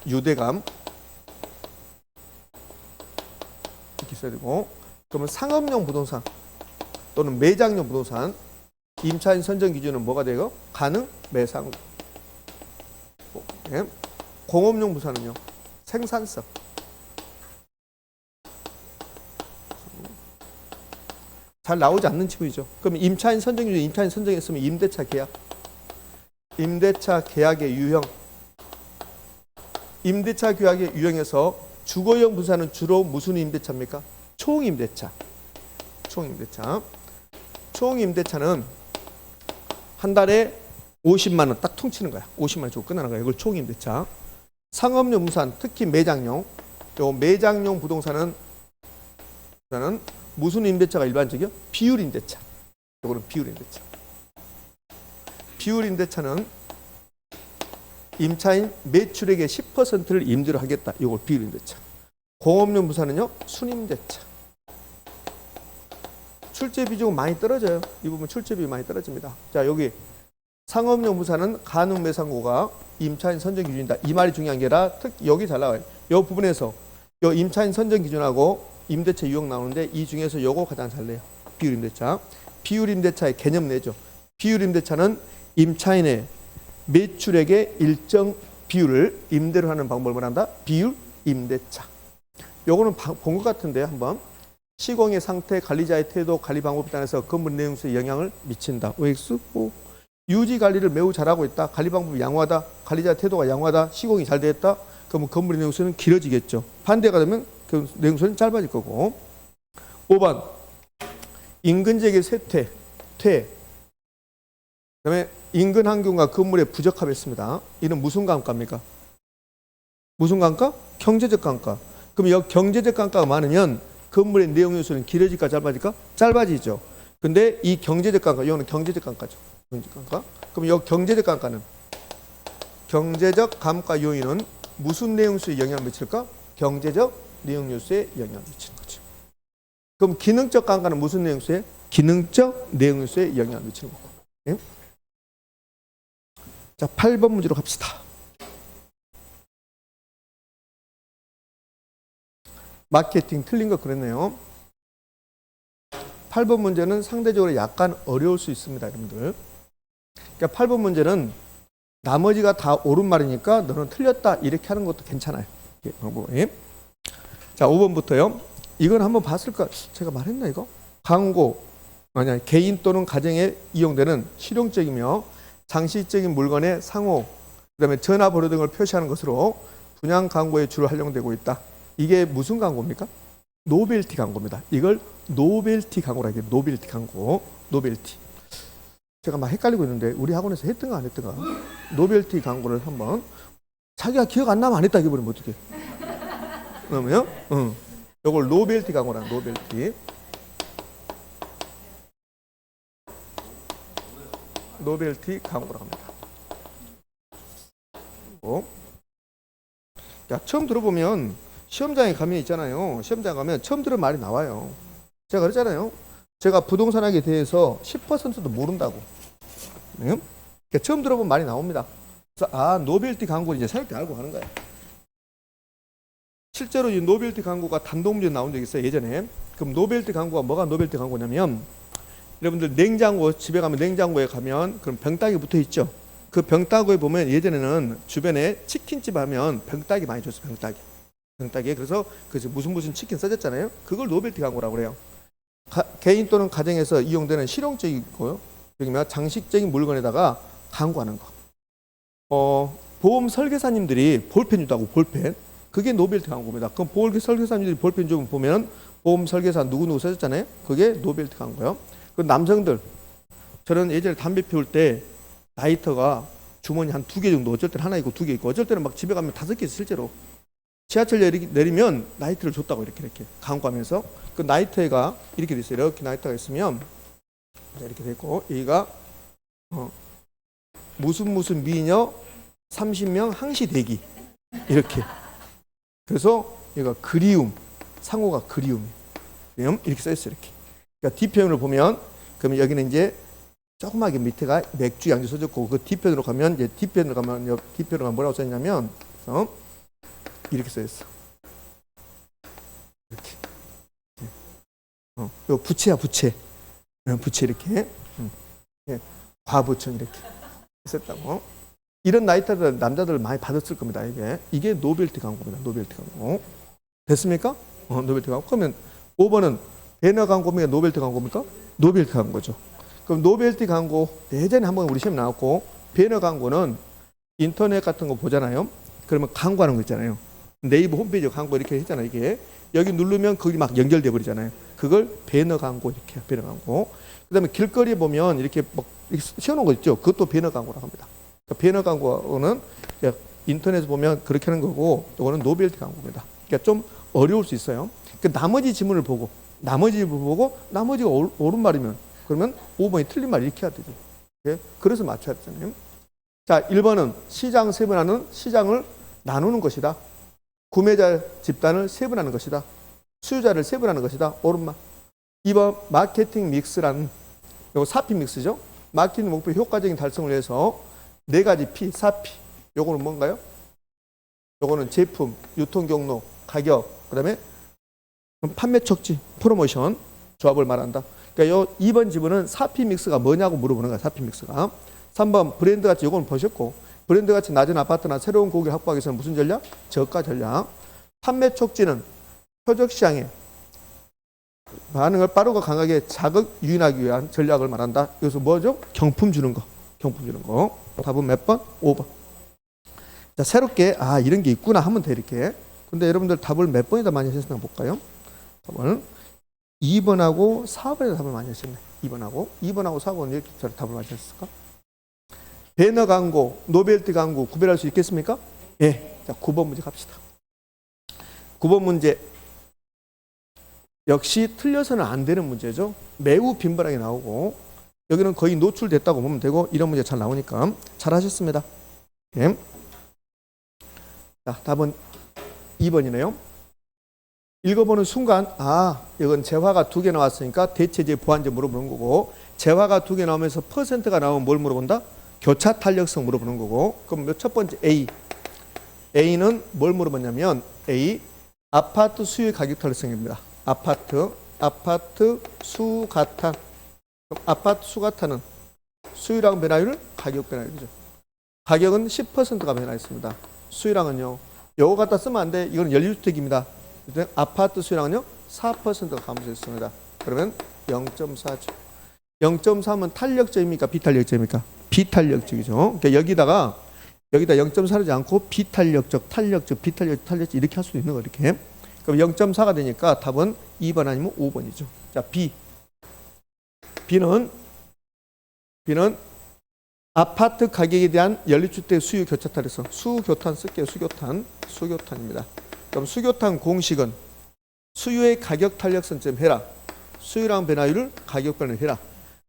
유대감 이렇게 있어야 되고, 그러면 상업용 부동산 또는 매장용 부동산 임차인 선정 기준은 뭐가 돼요? 가능, 매상. 네. 공업용 부산은요? 생산성. 잘 나오지 않는 친구이죠. 그럼 임차인 선정 기준, 임차인 선정했으면 임대차 계약. 임대차 계약의 유형. 임대차 계약의 유형에서 주거용 부산은 주로 무슨 임대차입니까? 총임대차. 총임대차. 총임대차는 한 달에 50만 원 딱 퉁치는 거야. 50만 원 주고 끝나는 거야. 이걸 총임대차. 상업용 부산, 특히 매장용. 요 매장용 부동산은 무슨 임대차가 일반적이요? 비율 임대차. 요거는 비율 임대차. 비율 임대차는 임차인 매출액의 10%를 임대로 하겠다. 이걸 비율 임대차. 공업용 부산은요, 순임대차. 출제 비중은 많이 떨어져요. 이 부분 출제 비중이 많이 떨어집니다. 자, 여기 상업용 부산은 가능 매상고가 임차인 선정 기준이다. 이 말이 중요한 게 아니라 특히 여기 잘 나와요. 이 부분에서 이 임차인 선정 기준하고 임대차 유형 나오는데 이 중에서 요거 가장 잘 내요. 비율 임대차. 비율 임대차의 개념 내죠. 비율 임대차는 임차인의 매출액의 일정 비율을 임대로 하는 방법을 한다. 비율 임대차. 요거는 본 것 같은데 한번. 시공의 상태, 관리자의 태도, 관리 방법에 따라서 건물 내용수에 영향을 미친다. OX. 유지 관리를 매우 잘하고 있다. 관리 방법이 양호하다. 관리자의 태도가 양호하다. 시공이 잘 되었다. 그러면 건물의 내용수는 길어지겠죠. 반대가 되면 그 내용수는 짧아질 거고. 5번. 인근 지역의 쇠퇴, 퇴. 그다음에 인근 환경과 건물의 부적합이 있습니다. 이는 무슨 감가입니까? 무슨 감가? 경제적 감가. 그럼 이 경제적 감가가 많으면 건물의 내용 요소는 길어질까 짧아질까? 짧아지죠. 근데 이 경제적 감가, 이거는 경제적 감가죠. 경제적 감가. 그럼 이 경제적 감가는 경제적 감가 요인은 무슨 내용 요소에 영향을 미칠까? 경제적 내용 요소에 영향을 미치는 거죠. 그럼 기능적 감가는 무슨 내용 요소에? 기능적 내용 요소에 영향을 미치는 거고. 네? 자, 8번 문제로 갑시다. 마케팅 틀린 거 그랬네요. 8번 문제는 상대적으로 약간 어려울 수 있습니다, 여러분들. 그러니까 8번 문제는 나머지가 다 옳은 말이니까 너는 틀렸다 이렇게 하는 것도 괜찮아요. 자, 5번부터요. 이건 한번 봤을까? 제가 말했나 이거? 광고, 아니 개인 또는 가정에 이용되는 실용적이며 장식적인 물건의 상호, 그다음에 전화번호 등을 표시하는 것으로 분양 광고에 주로 활용되고 있다. 이게 무슨 광고입니까? 노벨티 광고입니다. 이걸 노벨티 광고라 해요. 노벨티 광고. 노벨티. 제가 막 헷갈리고 있는데 우리 학원에서 했던가 안 했던가? 노벨티 광고를 한번 자기가 기억 안 나면 안 했다 해버리면 어떡해? 그러면요? 이걸 노벨티 광고라. 노벨티. 노벨티 광고라고 합니다. 야, 처음 들어보면 시험장에 가면 있잖아요. 시험장에 가면 처음 들은 말이 나와요. 제가 그랬잖아요. 제가 부동산학에 대해서 10%도 모른다고. 네? 그러니까 처음 들어본 말이 나옵니다. 그래서 노벨티 광고를 이제 새롭게 알고 가는 거예요. 실제로 이 노벨티 광고가 단독 문제 나온 적이 있어요. 예전에. 그럼 노벨티 광고가 뭐가 노벨티 광고냐면 여러분들 냉장고 집에 가면 냉장고에 가면 그럼 병따기 붙어 있죠. 그 병따기에 보면 예전에는 주변에 치킨집 하면 병따기 많이 줬어요. 병따기. 그래서 그 무슨 치킨 써졌잖아요. 그걸 노벨티 광고라고 그래요. 개인 또는 가정에서 이용되는 실용적이고요. 그러면 장식적인 물건에다가 광고하는 거. 보험 설계사님들이 볼펜 주다고 볼펜. 그게 노벨티 광고입니다. 그럼 보험 설계사님들이 볼펜 좀 보면 보험 설계사 누구누구 써졌잖아요. 그게 노벨티 광고예요. 그 남성들, 저는 예전에 담배 피울 때 라이터가 주머니 한 2개 정도, 어쩔 때는 하나 있고 2개 있고, 어쩔 때는 막 집에 가면 5개 있어요, 실제로. 지하철 내리면 나이트를 줬다고 이렇게 광고하면서 그 나이트가 이렇게 돼 있어요. 이렇게 나이트가 있으면 이렇게 돼 있고 여기가 무슨 미녀 30명 항시 대기 이렇게. 그래서 얘가 그리움, 상호가 그리움 이렇게 써 있어요. 이렇게. 그러니까 뒤편을 보면 그러면 여기는 이제 조그맣게 밑에가 맥주 양주 써졌고 그 뒤편으로 가면 이제 뒤편으로 가면 뭐라고 써 있냐면 이렇게 써 있어. 이렇게. 요 부채야 부채. 부채 이렇게. 예. 과부청 이렇게 썼다고. 이런 나이트들 남자들 많이 받았을 겁니다. 이게 노벨티 광고입니다. 노벨티 광고. 됐습니까? 노벨티 광고. 그러면 5번은 배너 광고입니까? 노벨티 광고입니까? 노벨티 광고죠. 그럼 노벨티 광고 예전에 한번 우리 시험 나왔고 배너 광고는 인터넷 같은 거 보잖아요. 그러면 광고하는 거 있잖아요. 네이버 홈페이지 광고 이렇게 했잖아요. 이게 여기 누르면 거기 막 연결돼 버리잖아요. 그걸 배너 광고 이렇게 해요. 배너 광고. 그다음에 길거리에 보면 이렇게 막 씌워놓은 거 있죠. 그것도 배너 광고라고 합니다. 그러니까 배너 광고는 인터넷에 보면 그렇게 하는 거고, 이거는 노벨티 광고입니다. 그러니까 좀 어려울 수 있어요. 그 나머지 지문을 보고 나머지가 옳은 말이면 그러면 5번이 틀린 말 이렇게 해야 되죠. 예? 그래서 맞춰야 되잖아요. 자, 1번은 시장 세분화는 시장을 나누는 것이다. 구매자 집단을 세분하는 것이다. 수요자를 세분하는 것이다. 옳은 말. 2번 마케팅 믹스라는 요거 4P 믹스죠. 마케팅 목표 효과적인 달성을 위해서 4가지 P, 4P. 요거는 뭔가요? 요거는 제품, 유통 경로, 가격, 그다음에 판매 촉진, 프로모션 조합을 말한다. 그러니까 요 2번 지문은 4P 믹스가 뭐냐고 물어보는 거야. 4P 믹스가. 3번 브랜드 가치 요거는 보셨고, 브랜드 가치 낮은 아파트나 새로운 고객 확보하기 위해서는 무슨 전략? 저가 전략. 판매 촉진은 표적 시장에 반응을 빠르고 강하게 자극 유인하기 위한 전략을 말한다. 여기서 뭐죠? 경품 주는 거. 경품 주는 거. 답은 몇 번? 5번. 자, 새롭게 이런 게 있구나 하면 돼 이렇게. 근데 여러분들 답을 몇 번이나 많이 하셨나 볼까요? 답은 2번하고 4번에 답을 많이 하셨네. 2번하고 4번은 이렇게 답을 많이 하셨을까? 배너 광고, 노벨티 광고 구별할 수 있겠습니까? 예. 자, 9번 문제 갑시다. 9번 문제. 역시 틀려서는 안 되는 문제죠. 매우 빈번하게 나오고 여기는 거의 노출됐다고 보면 되고 이런 문제 잘 나오니까 잘 하셨습니다. 예. 자, 답은 2번이네요. 읽어보는 순간 이건 재화가 2개 나왔으니까 대체제 보완제 물어보는 거고, 재화가 2개 나오면서 퍼센트가 나오면 뭘 물어본다? 교차 탄력성 물어보는 거고. 그럼 첫 번째 A는 뭘 물어봤냐면 A 아파트 수요 가격 탄력성입니다. 아파트 수가탄. 아파트 수가탄은 수요량 변화율, 가격 변화율이죠. 가격은 10%가 변화했습니다. 수요량은요. 요거 갖다 쓰면 안 돼. 이건 연립주택입니다. 아파트 수요량은요 4%가 감소했습니다. 그러면 0.4죠. 0.3은 탄력적입니까? 비탄력적입니까? 비탄력적이죠. 그러니까 여기다 0.4지 않고 비탄력적, 탄력적, 비탄력적 이렇게 할 수도 있는 거 이렇게. 그럼 0.4가 되니까 답은 2번 아니면 5번이죠. 자, B는 아파트 가격에 대한 연립주택 수요 교차 탄력성. 수교탄 쓸게요. 수교탄입니다. 그럼 수교탄 공식은 수요의 가격 탄력성점 해라. 수요량 변화율을 가격 변화를 해라.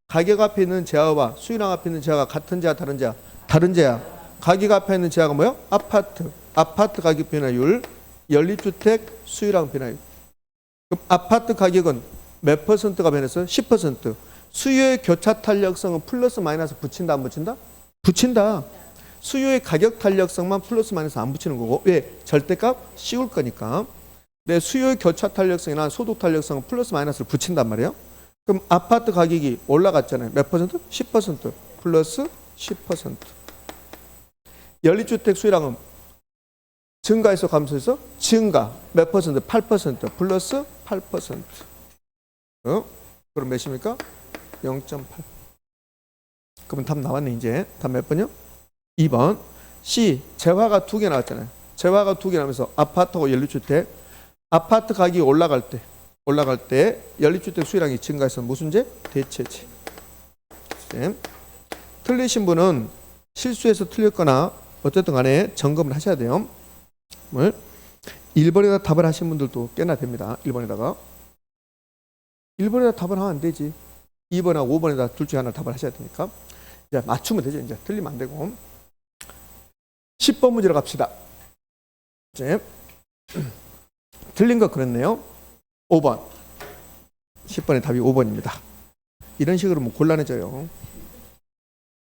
가격 앞에 있는 제하와 수요량 앞에 있는 제하가 같은 제하, 다른 제하? 다른 제하. 가격 앞에 있는 제하가 뭐요? 아파트 가격 변화율, 연립주택 수요량 변화율. 그럼 아파트 가격은 몇 퍼센트가 변했어요? 10%. 수요의 교차 탄력성은 플러스 마이너스 붙인다 안 붙인다? 붙인다. 수요의 가격 탄력성만 플러스 마이너스 안 붙이는 거고. 왜? 절대값 씌울 거니까. 내 수요의 교차 탄력성이나 소득 탄력성은 플러스 마이너스를 붙인단 말이에요. 그럼 아파트 가격이 올라갔잖아요. 몇 퍼센트? 10%. 플러스 10%. 연립주택 수요량은 증가해서 감소해서 증가. 몇 퍼센트? 8%. 플러스 8%. 그럼 몇입니까? 0.8. 그러면 답 나왔네 이제. 답 몇 번이요? 2번. C. 재화가 2개 나왔잖아요. 재화가 2개 나오면서 아파트하고 연립주택. 아파트 가격이 올라갈 때 연립주택 수요량이 증가해서 무슨 제? 대체제. 틀리신 분은 실수해서 틀렸거나 어쨌든 간에 점검을 하셔야 돼요. 1번에다 답을 하신 분들도 꽤나 됩니다. 1번에다가 1번에다 답을 하면 안 되지. 2번이나 5번에다 둘 중에 하나 답을 하셔야 되니까 이제 맞추면 되죠. 이제 틀리면 안 되고 10번 문제로 갑시다. 이제 틀린 거 그랬네요. 5번 10번의 답이 5번입니다. 이런 식으로 뭐 곤란해져요.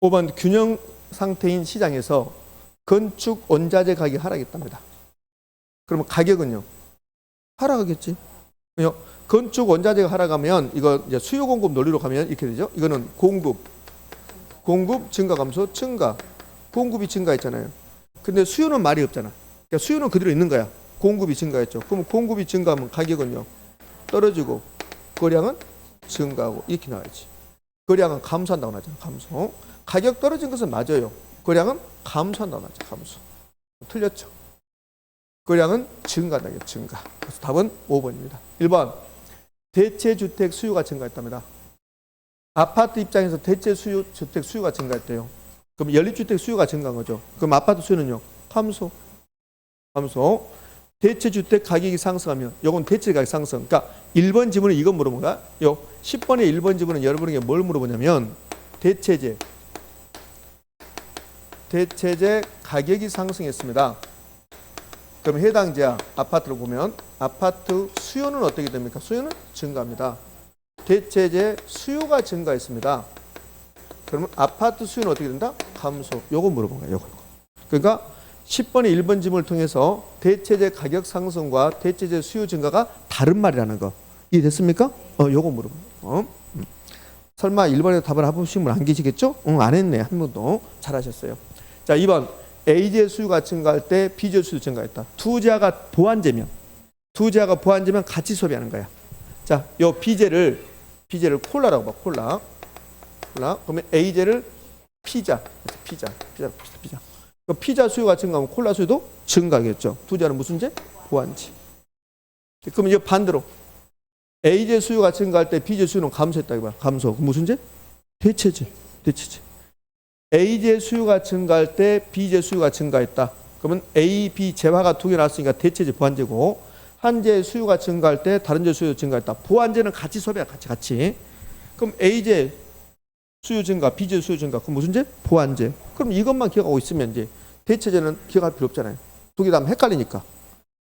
5번 균형 상태인 시장에서 건축 원자재 가격이 하락했답니다. 그러면 가격은요? 하락하겠지. 건축 원자재가 하락하면 이거 이제 수요 공급 논리로 가면 이렇게 되죠. 이거는 공급 증가 감소 증가 공급이 증가했잖아요. 근데 수요는 말이 없잖아. 그러니까 수요는 그대로 있는 거야. 공급이 증가했죠. 그럼 공급이 증가하면 가격은요 떨어지고 거량은 증가하고 이렇게 나와야지. 거량은 감소한다고 나잖아. 감소. 가격 떨어진 것은 맞아요. 거량은 감소한다고 나죠. 감소. 틀렸죠. 거량은 증가한다. 증가. 그래서 답은 5번입니다. 1번 대체주택 수요가 증가했답니다. 아파트 입장에서 대체주택 수요가 증가했대요. 그럼 연립주택 수요가 증가한 거죠. 그럼 아파트 수요는요? 감소. 대체주택 가격이 상승하면 이건 대체 가격 상승. 그러니까 1번 지문은 이건 물어본 거야. 10번의 1번 지문은 여러분에게 뭘 물어보냐면 대체재 가격이 상승했습니다. 그럼 해당 지역 아파트를 보면 아파트 수요는 어떻게 됩니까? 수요는 증가합니다. 대체재 수요가 증가했습니다. 그러면 아파트 수요는 어떻게 된다? 감소. 요거 물어본 거예요. 요거. 그러니까 10번의 1번 지문을 통해서 대체재 가격 상승과 대체재 수요 증가가 다른 말이라는 거 이해됐습니까? 요거 물어본 거예요. 설마 1번에 답을 해보신 분 안 계시겠죠? 안 했네. 한 분도 잘하셨어요. 자, 2번 A재 수요가 증가할 때 B재 수요 증가했다. 두 재화가 보완재면 같이 소비하는 거야. 자, 요 B재를 콜라라고 봐. 콜라. 그러면 A재를 피자. 그럼 피자 수요가 증가하면 콜라 수요도 증가하겠죠. 두 재화는 무슨 재? 보완재. 그럼 이제 반대로 A재 수요가 증가할 때 B재 수요는 감소했다 이거야. 감소. 무슨 재? 대체재. A재 수요가 증가할 때 B재 수요가 증가했다. 그러면 A, B 재화가 두 개 나왔으니까 대체재 보완재고 한 재 수요가 증가할 때 다른 재 수요 증가했다. 보완재는 같이 소비야. 같이. 그럼 A재 수요 증가, B재 수요 증가. 그럼 무슨 재? 보완재. 그럼 이것만 기억하고 있으면 이제 대체재는 기억할 필요 없잖아요. 두 개 다 하면 헷갈리니까.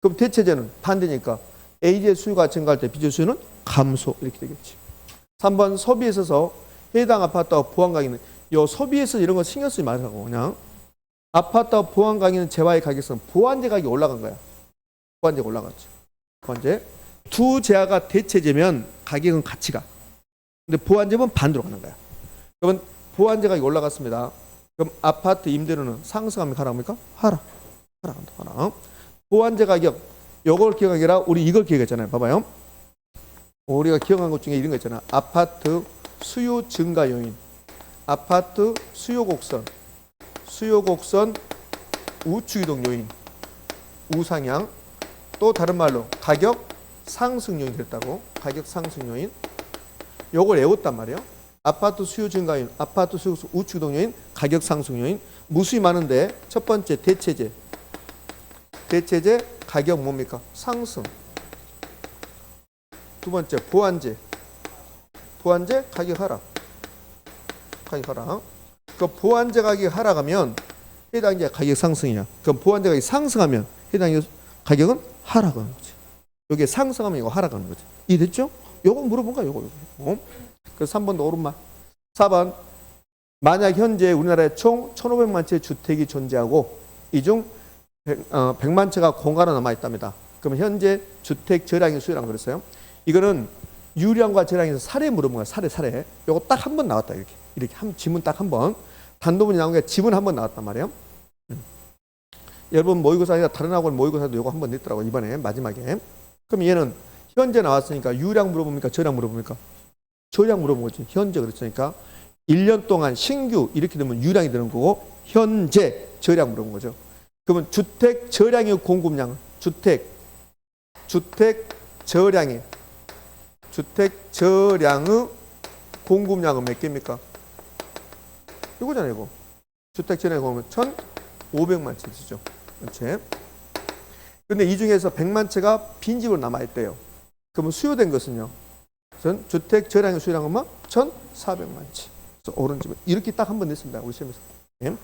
그럼 대체재는 반대니까 A재 수요가 증가할 때 B재 수요는 감소. 이렇게 되겠지. 3번 소비에 있어서 해당 아파트와 보완 가격은 요 소비에서 이런 거 신경 쓰지 말라고. 그냥 아파트와 보완 가격은 재화의 가격은 보완재 가격이 올라간 거야. 보완재가 올라갔죠. 보완재. 두 재화가 대체재면 가격은 같이 가. 근데 보완재면 반대로 가는 거야. 그러면 보완재 가격이 올라갔습니다. 그럼 아파트 임대료는 상승합니까? 하락합니까? 하락. 보완재 가격 요걸 기억하기라 우리 이걸 기억했잖아요. 봐봐요. 우리가 기억한 것 중에 이런 거 있잖아. 아파트 수요 증가 요인. 아파트 수요 곡선 우측 이동 요인, 우상향, 또 다른 말로 가격 상승 요인이 됐다고. 가격 상승 요인. 요걸 외웠단 말이에요. 아파트 수요 증가 요인, 아파트 수요 우측 이동 요인, 가격 상승 요인. 무수히 많은데 첫 번째 대체재 가격 뭡니까? 상승. 두 번째 보완재 가격 하락. 그 보완재 가격이 하락하면 해당 재 가격 상승이야. 그럼 보완재 가격이 상승하면 해당 가격은 하락하는 거지. 여기 상승하면 이거 하락하는 거지. 이해됐죠? 요거 물어본 거야. 요거. 그래서 3번도 옳은 말. 4번 만약 현재 우리나라에 총 1,500만 채 주택이 존재하고 이 중 100만 채가 공가로 남아 있답니다. 그럼 현재 주택 저량의 수요라고 그랬어요. 이거는 유량과 저량에서 사례 물어본 거야. 사례. 요거 딱 한 번 나왔다. 이렇게 지문 딱 한 번. 단도문이 나온 게 지문 한 번 나왔단 말이에요. 여러분 모의고사 아니라 다른 학원 모의고사도 요거 한 번 냈더라고. 이번에 마지막에. 그럼 얘는 현재 나왔으니까 유량 물어봅니까? 저량 물어봅니까? 저량 물어본 거지. 현재 그랬으니까 1년 동안 신규 이렇게 되면 유량이 되는 거고 현재 저량 물어본 거죠. 그러면 주택 저량의 공급량은 주택 저량의 공급량은 몇 개입니까? 이거잖아요, 이거. 주택 저량의 공급량 1,500만 채지죠. 그렇지? 근데 이 중에서 100만 채가 빈집으로 남아있대요. 그러면 수요된 것은요. 전 주택 저량의 수요량은 뭐? 1,400만 채. 그래서 오른집 이렇게 딱 한 번 냈습니다. 우리 시험에서. 예.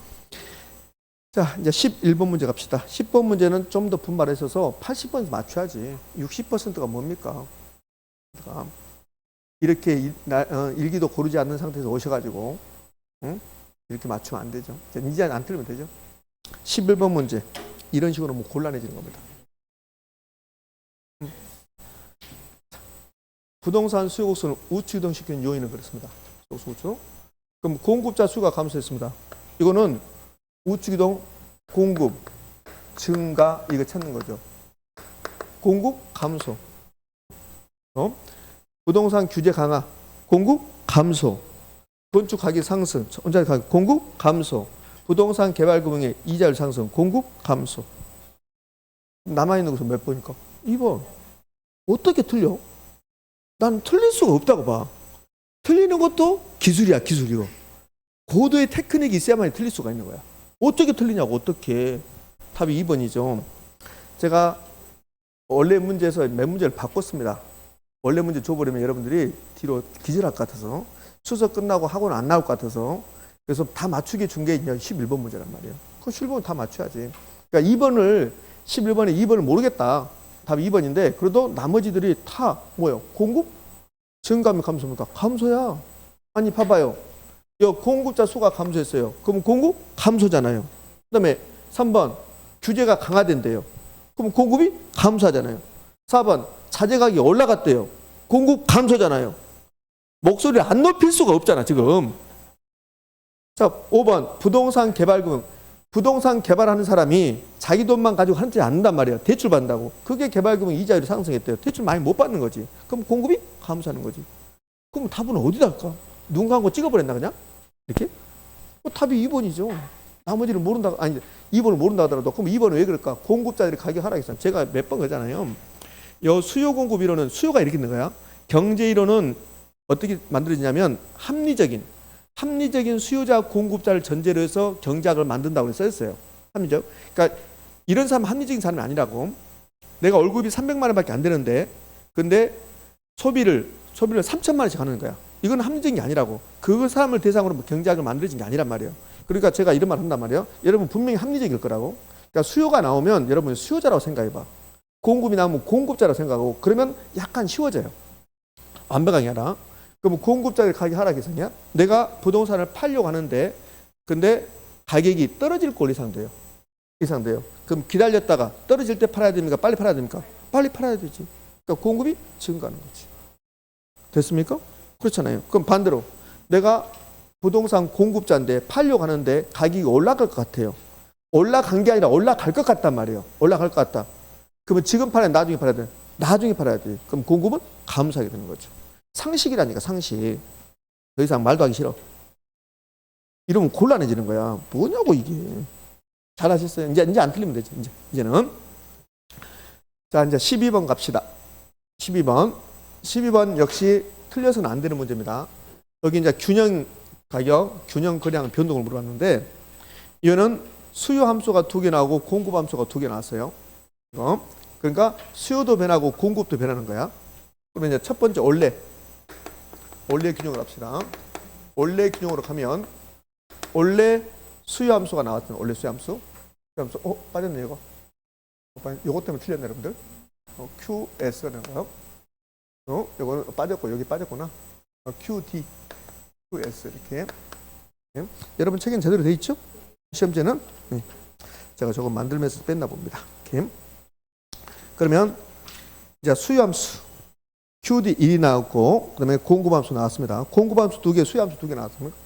자, 이제 11번 문제 갑시다. 10번 문제는 좀 더 분발해서 80% 맞춰야지. 60%가 뭡니까? 이렇게 일기도 고르지 않는 상태에서 오셔가지고 응? 이렇게 맞추면 안 되죠. 이제 안 틀리면 되죠. 11번 문제 이런 식으로 뭐 곤란해지는 겁니다. 부동산 수요 곡선을 우측 이동시키는 요인은 그렇습니다. 우측. 그럼 공급자 수가 감소했습니다. 이거는 우측 이동 공급 증가 이거 찾는 거죠. 공급 감소. 부동산 규제 강화, 공급 감소. 건축 가격 상승, 원자재 가격 공급 감소. 부동산 개발 금융의 이자율 상승, 공급 감소. 남아 있는 것은 몇 번입니까? 2번. 어떻게 틀려? 난 틀릴 수가 없다고 봐. 틀리는 것도 기술이야, 기술이요. 고도의 테크닉이 있어야만 틀릴 수가 있는 거야. 어떻게 틀리냐고, 어떻게. 답이 2번이죠. 제가 원래 문제에서 몇 문제를 바꿨습니다. 원래 문제 줘버리면 여러분들이 뒤로 기절할 것 같아서 수석 끝나고 학원 안 나올 것 같아서 그래서 다 맞추게 준 게 11번 문제란 말이에요. 그 11번 다 맞춰야지. 그러니까 2번을 11번에 2번을 모르겠다. 답이 2번인데 그래도 나머지들이 다 뭐예요? 공급? 증가하면 감소입니까? 감소야. 아니 봐봐요. 공급자 수가 감소했어요. 그럼 공급? 감소잖아요. 그 다음에 3번 규제가 강화된대요. 그럼 공급이 감소하잖아요. 4번 자재 가격이 올라갔대요. 공급 감소잖아요. 목소리를 안 높일 수가 없잖아 지금. 자 5번 부동산 개발금융. 부동산 개발하는 사람이 자기 돈만 가지고 하지 않는단 말이에요. 대출 받는다고. 그게 개발금융 이자율이 상승했대요. 대출 많이 못 받는 거지. 그럼 공급이 감소하는 거지. 그럼 답은 어디다 할까? 눈 감고 찍어버렸나 그냥? 이렇게? 답이 2번이죠. 나머지를 모른다. 아니 2번을 모른다 하더라도 그럼 2번은 왜 그럴까? 공급자들이 가격 하락했어요. 제가 몇 번 그러잖아요. 요 수요 공급 이론은 수요가 이렇게 있는 거야. 경제 이론은 어떻게 만들어지냐면 합리적인 수요자 공급자를 전제로 해서 경제학을 만든다고 써있어요. 합리적. 그러니까 이런 사람 합리적인 사람이 아니라고. 내가 월급이 300만 원밖에 안 되는데 근데 소비를 3천만 원씩 하는 거야. 이건 합리적인 게 아니라고. 그 사람을 대상으로 경제학을 만들어진 게 아니란 말이에요. 그러니까 제가 이런 말 한단 말이에요. 여러분 분명히 합리적일 거라고. 그러니까 수요가 나오면 여러분 수요자라고 생각해봐. 공급이 나오면 공급자라고 생각하고 그러면 약간 쉬워져요. 완벽하게 하라. 그럼 공급자의 가격이 하락해서냐? 내가 부동산을 팔려고 하는데 근데 가격이 떨어질 걸 예상돼요. 그럼 기다렸다가 떨어질 때 팔아야 됩니까? 빨리 팔아야 됩니까? 빨리 팔아야 되지. 그러니까 공급이 증가하는 거지. 됐습니까? 그렇잖아요. 그럼 반대로 내가 부동산 공급자인데 팔려고 하는데 가격이 올라갈 것 같아요. 올라간 게 아니라 올라갈 것 같단 말이에요. 올라갈 것 같다. 그러면 지금 팔아야 돼? 나중에 팔아야 돼? 나중에 팔아야 돼. 그럼 공급은 감소하게 되는 거죠. 상식이라니까 상식. 더 이상 말도 하기 싫어. 이러면 곤란해지는 거야. 뭐냐고 이게. 잘하셨어요. 이제 안 틀리면 되지. 이제는. 자 이제 12번 갑시다. 12번 역시 틀려서는 안 되는 문제입니다. 여기 이제 균형 가격, 균형 거래량 변동을 물어봤는데 이거는 수요 함수가 2개 나오고 공급 함수가 2개 나왔어요. 그러니까 수요도 변하고 공급도 변하는 거야. 그러면 이제 첫 번째 원래 균형을 합시다. 원래 균형으로 가면 원래 수요 함수가 나왔잖아요. 원래 수요 함수. 빠졌네 이거. 요거 때문에 틀렸네 여러분들. QS가 되는 거예요. 요거는 빠졌고 여기 빠졌구나. QD, QS 이렇게. 네. 여러분 책엔 제대로 돼 있죠? 시험제는 네. 제가 저거 만들면서 뺐나 봅니다. 이렇게. 그러면 이제 수요함수 QD 1이 나왔고 그다음에 공급함수 나왔습니다. 공급함수 2개, 수요함수 2개 나왔습니다.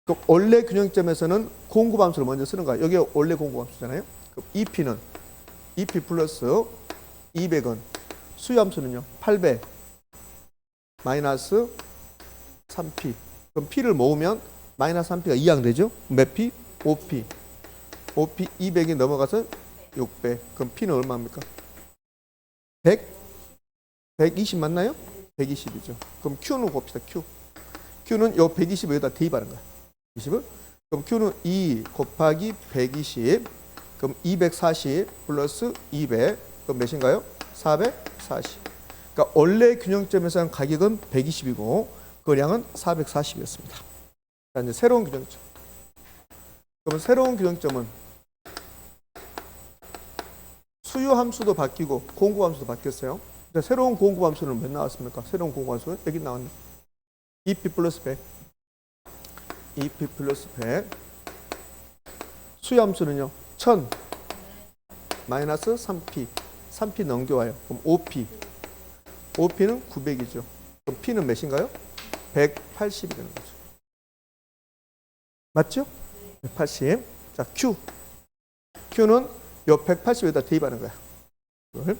그럼 원래 균형점에서는 공급함수를 먼저 쓰는 거야. 여기 원래 공급함수잖아요. 그럼 EP는 EP 플러스 200원. 수요함수는요. 800 마이너스 3P. 그럼 P를 모으면 마이너스 3P가 2양 되죠. 몇 P? 5P. 5P 200이 넘어가서 600. 그럼 P는 얼마입니까? 120 맞나요? 120이죠. 그럼 Q는 봅시다. Q는 요 120을 여기다 대입하는 거야. 20을. 그럼 Q는 2 곱하기 120. 그럼 240 플러스 200. 그럼 그럼 몇인가요? 440. 그러니까 원래 균형점에서는 가격은 120이고 거량은 440이었습니다. 자, 이제 새로운 균형점. 그러면 새로운 균형점은 수요 함수도 바뀌고 공급 함수도 바뀌었어요. 새로운 공급 함수는 몇 나왔습니까? 새로운 공급 함수는 여기 나왔네. EP 플러스 100. EP 플러스 100. 수요 함수는요. 1000 마이너스 3P. 3P 넘겨와요. 그럼 5P. 5P는 900이죠. 그럼 P는 몇인가요? 180이 되는 거죠. 맞죠? 180. 자, Q. Q는 요 180에다 대입하는 거야. 이걸.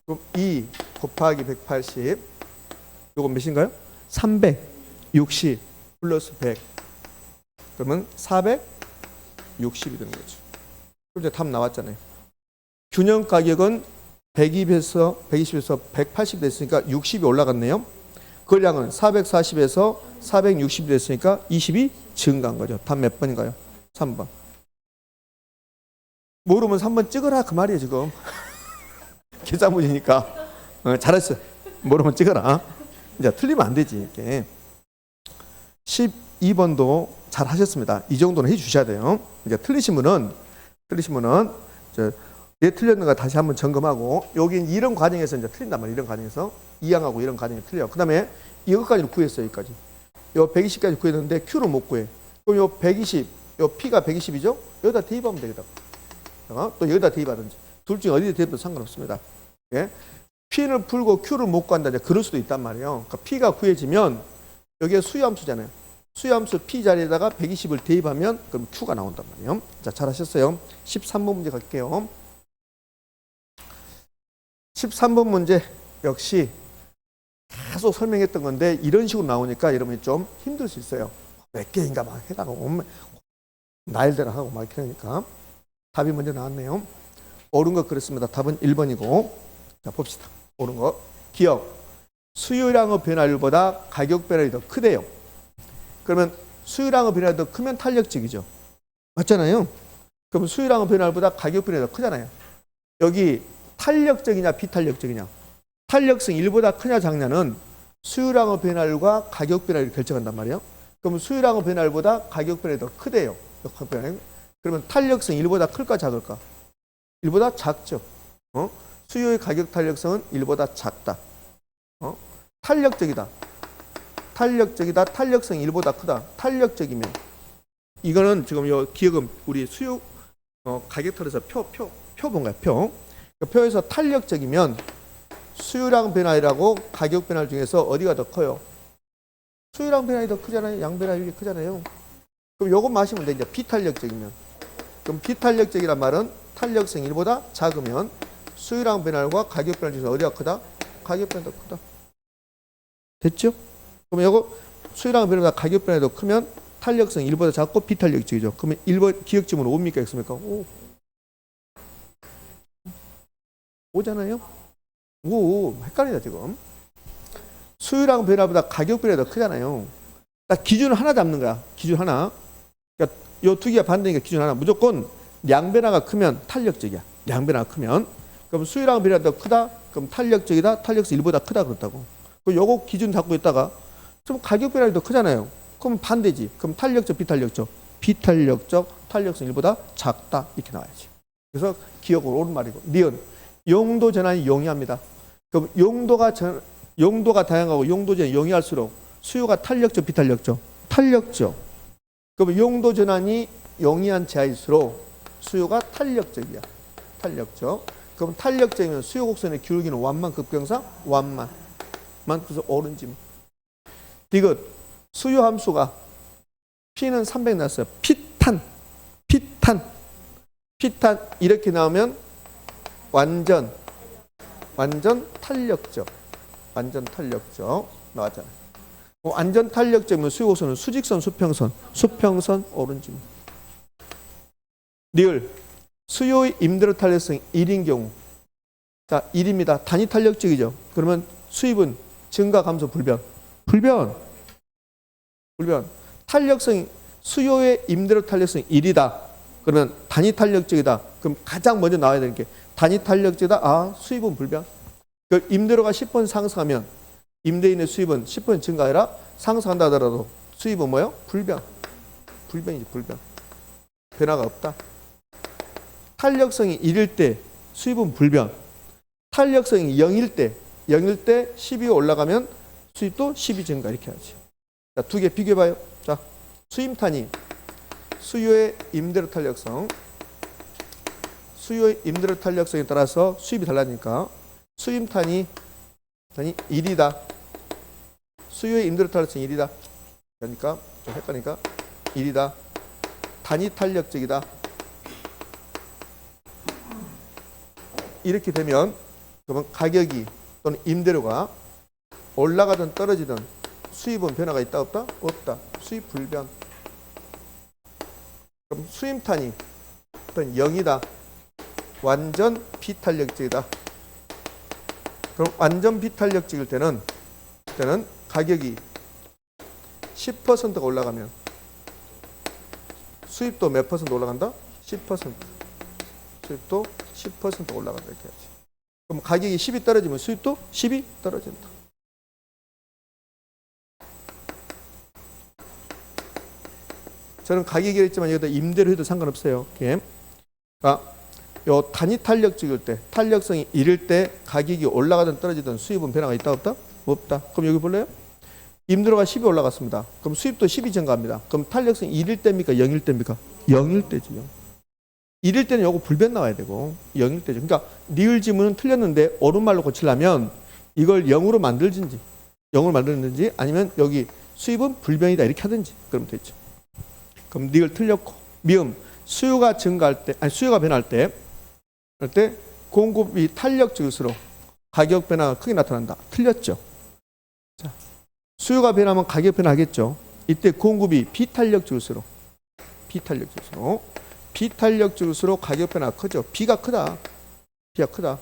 그럼 2 곱하기 180. 요건 몇인가요? 360 플러스 100. 그러면 460이 되는 거죠. 그럼 이제 답 나왔잖아요. 균형 가격은 120에서 180 됐으니까 60이 올라갔네요. 거량은 440에서 460이 됐으니까 20이 증가한 거죠. 답 몇 번인가요? 3번. 모르면 3번 찍어라 그 말이에요 지금. 계산 문제니까. 잘했어. 모르면 찍어라. 이제 틀리면 안 되지. 이렇게. 12번도 잘 하셨습니다. 이 정도는 해주셔야 돼요. 이제 틀리시면은 왜 틀렸는가 다시 한번 점검하고 여기 이런 과정에서 이제 틀린단 말이에요. 이런 과정에서 이항하고 이런 과정이 틀려. 그 다음에 이것까지는 구했어요. 여기까지. 요 120까지 구했는데 Q를 못 구해. 그럼 요 120, 요 P가 120이죠? 여기다 대입하면 되겠다. 또 여기다 대입하든지. 둘 중에 어디에 대입해도 상관없습니다. 예? P를 풀고 Q를 못 구한다. 이제 그럴 수도 있단 말이에요. 그러니까 P가 구해지면 여기에 수요함수잖아요. 수요함수 P 자리에다가 120을 대입하면 그럼 Q가 나온단 말이에요. 자, 잘하셨어요. 13번 문제 갈게요. 13번 문제 역시 계속 설명했던 건데 이런 식으로 나오니까 여러분이 좀 힘들 수 있어요. 몇 개인가 막 해다가 나일대로 하고 막 이러니까. 답이 먼저 나왔네요. 옳은 거 그렇습니다. 답은 1번이고. 자, 봅시다. 옳은 거. 기억. 수요량의 변화율보다 가격 변화율이 더 크대요. 그러면 수요량의 변화율이 더 크면 탄력적이죠. 맞잖아요. 그럼 수요량의 변화율보다 가격 변화율이 더 크잖아요. 여기 탄력적이냐 비탄력적이냐. 탄력성 1보다 크냐 작냐는 수요량의 변화율과 가격 변화율을 결정한단 말이에요. 그럼 수요량의 변화율보다 가격 변화율이 더 크대요. 그러면 탄력성 1보다 클까 작을까? 1보다 작죠. 수요의 가격 탄력성은 1보다 작다. 탄력적이다. 탄력성 1보다 크다. 탄력적이면 이거는 지금 요 기억은 우리 수요 가격 털에서 표 뭔가요? 표. 그 표에서 탄력적이면 수요량 변화율하고 가격 변화율 중에서 어디가 더 커요? 수요량 변화율이 더 크잖아요. 양 변화율이 크잖아요. 그럼 요것 마시면 돼. 이제 비탄력적이면. 그럼 비탄력적이란 말은 탄력성 1보다 작으면 수요량 변화율과 가격 변화율 중에서 어디가 크다? 가격 변화율이 더 크다. 됐죠? 그럼 요거 수요량 변화율과 가격 변화율이 더 크면 탄력성 1보다 작고 비탄력적이죠. 그러면 1번 기억점은 5입니까? X입니까? 5. 5잖아요? 오, 헷갈리다 지금. 수요량 변화보다 가격 변화가 더 크잖아요. 딱 기준을 하나 잡는 거야. 기준 하나. 그러니까 요 두 개가 반대니까 기준 하나. 무조건 량 변화가 크면 탄력적이야. 량 변화가 크면. 그럼 수요량 변화가 더 크다? 그럼 탄력적이다? 탄력성 1보다 크다 그렇다고. 그럼 요거 기준 잡고 있다가 좀 가격 변화가 더 크잖아요. 그럼 반대지. 그럼 탄력적, 비탄력적. 비탄력적, 탄력성 1보다 작다. 이렇게 나와야지. 그래서 기억으로 옳은 말이고. 니은. 용도 전환이 용이합니다. 그럼 용도가 다양하고 용도 전환이 용이할수록 수요가 탄력적, 비탄력적? 탄력적. 그럼 용도 전환이 용이한 지하일수록 수요가 탄력적이야. 탄력적. 그럼 탄력적이면 수요 곡선의 기울기는 완만 급경사? 완만. 그래서 옳은지. 디귿. 수요 함수가 P는 300 나왔어요. 피탄 이렇게 나오면 완전 탄력적. 완전 탄력적 나왔잖아요. 완전 탄력적이면 수요 곡선은 수직선, 수평선 오른쪽. 리을. 수요의 임대료 탄력성 1인 경우. 자, 1입니다. 단위 탄력적이죠. 그러면 수입은 증가, 감소, 불변. 탄력성, 수요의 임대료 탄력성 1이다. 그러면 단위 탄력적이다. 그럼 가장 먼저 나와야 되는 게 단위 탄력적이다. 아, 수입은 불변. 그 임대료가 10% 상승하면 임대인의 수입은 10% 증가하라 상승한다 하더라도 수입은 뭐요? 불변. 불변이지, 불변. 변화가 없다. 탄력성이 1일 때 수입은 불변. 탄력성이 0일 때 10이 올라가면 수입도 10이 증가 이렇게 하지. 자, 두 개 비교해 봐요. 자, 수임탄이 수요의 임대료 탄력성, 수요의 임대료 탄력성에 따라서 수입이 달라지니까 수임탄이 1이다. 수요의 임대료 탄력성이 1이다. 그러니까 좀 헷갈리니까 1이다. 단위 탄력적이다. 이렇게 되면 그러면 가격이 또는 임대료가 올라가든 떨어지든 수입은 변화가 있다 없다? 없다. 수입 불변. 그럼 수임탄이 0이다. 완전 비탄력적이다. 그럼 완전 비탄력적일 때는 가격이 10%가 올라가면 수입도 몇 퍼센트 올라간다? 10%. 수입도 10% 올라간다 이렇게 하지. 그럼 가격이 10이 떨어지면 수입도 10이 떨어진다. 저는 가격이 했지만 여기다 임대료 해도 상관없어요. 그러니까 요 단위 탄력적일 때, 탄력성이 1일 때 가격이 올라가든 떨어지든 수입은 변화가 있다 없다? 없다. 그럼 여기 볼래요? 임대료가 10이 올라갔습니다. 그럼 수입도 10이 증가합니다. 그럼 탄력성이 1일 때입니까? 0일 때입니까? 0일 때지요. 1일 때는 요거 불변 나와야 되고 0일 때죠. 그러니까 리을 지문은 틀렸는데 옳은말로 고치려면 이걸 0으로 만들든지 0으로 만들든지 아니면 여기 수입은 불변이다 이렇게 하든지 그러면 되죠. 그럼 리을 틀렸고 미음 수요가 증가할 때 수요가 변할 때 그럴 때 공급이 탄력적일수록 가격 변화가 크게 나타난다. 틀렸죠. 자, 수요가 변하면 가격 변화하겠죠. 이때 공급이 비탄력적일수록 비탄력적일수록 가격 변화가 크죠. B가 크다. B가 크다.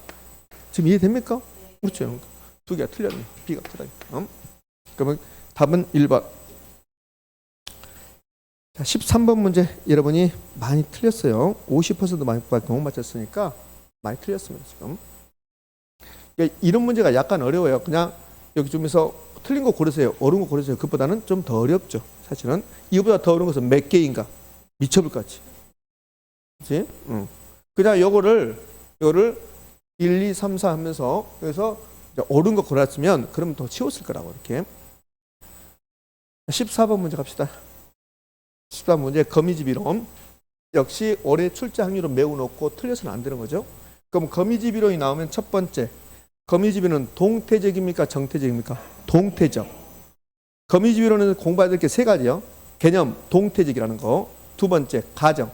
지금 이해됩니까? 그렇죠. 두 개가 틀렸네. B가 크다. 그러면 답은 1번. 자, 13번 문제 여러분이 많이 틀렸어요. 50% 많이 못 맞췄으니까 많이 틀렸습니다. 지금. 그러니까 이런 문제가 약간 어려워요. 그냥 여기 좀에서 틀린 거 고르세요. 옳은 거 고르세요. 그것보다는 좀 더 어렵죠. 사실은 이거보다 더 어려운 것은 몇 개인가 미쳐볼 것 같지. 그렇지? 그냥 요거를 1, 2, 3, 4 하면서 여기서 옳은 거 골랐으면 그러면 더 쉬웠을 거라고 이렇게. 14번 문제 갑시다. 14번 문제 거미집이론. 역시 올해 출제 확률은 매우 높고 틀려서는 안 되는 거죠. 그럼 거미집이론이 나오면 첫 번째 거미집이론 동태적입니까? 정태적입니까? 동태적. 거미집이론은 공부해야 될 게 세 가지요. 개념 동태적이라는 거. 두 번째 가정.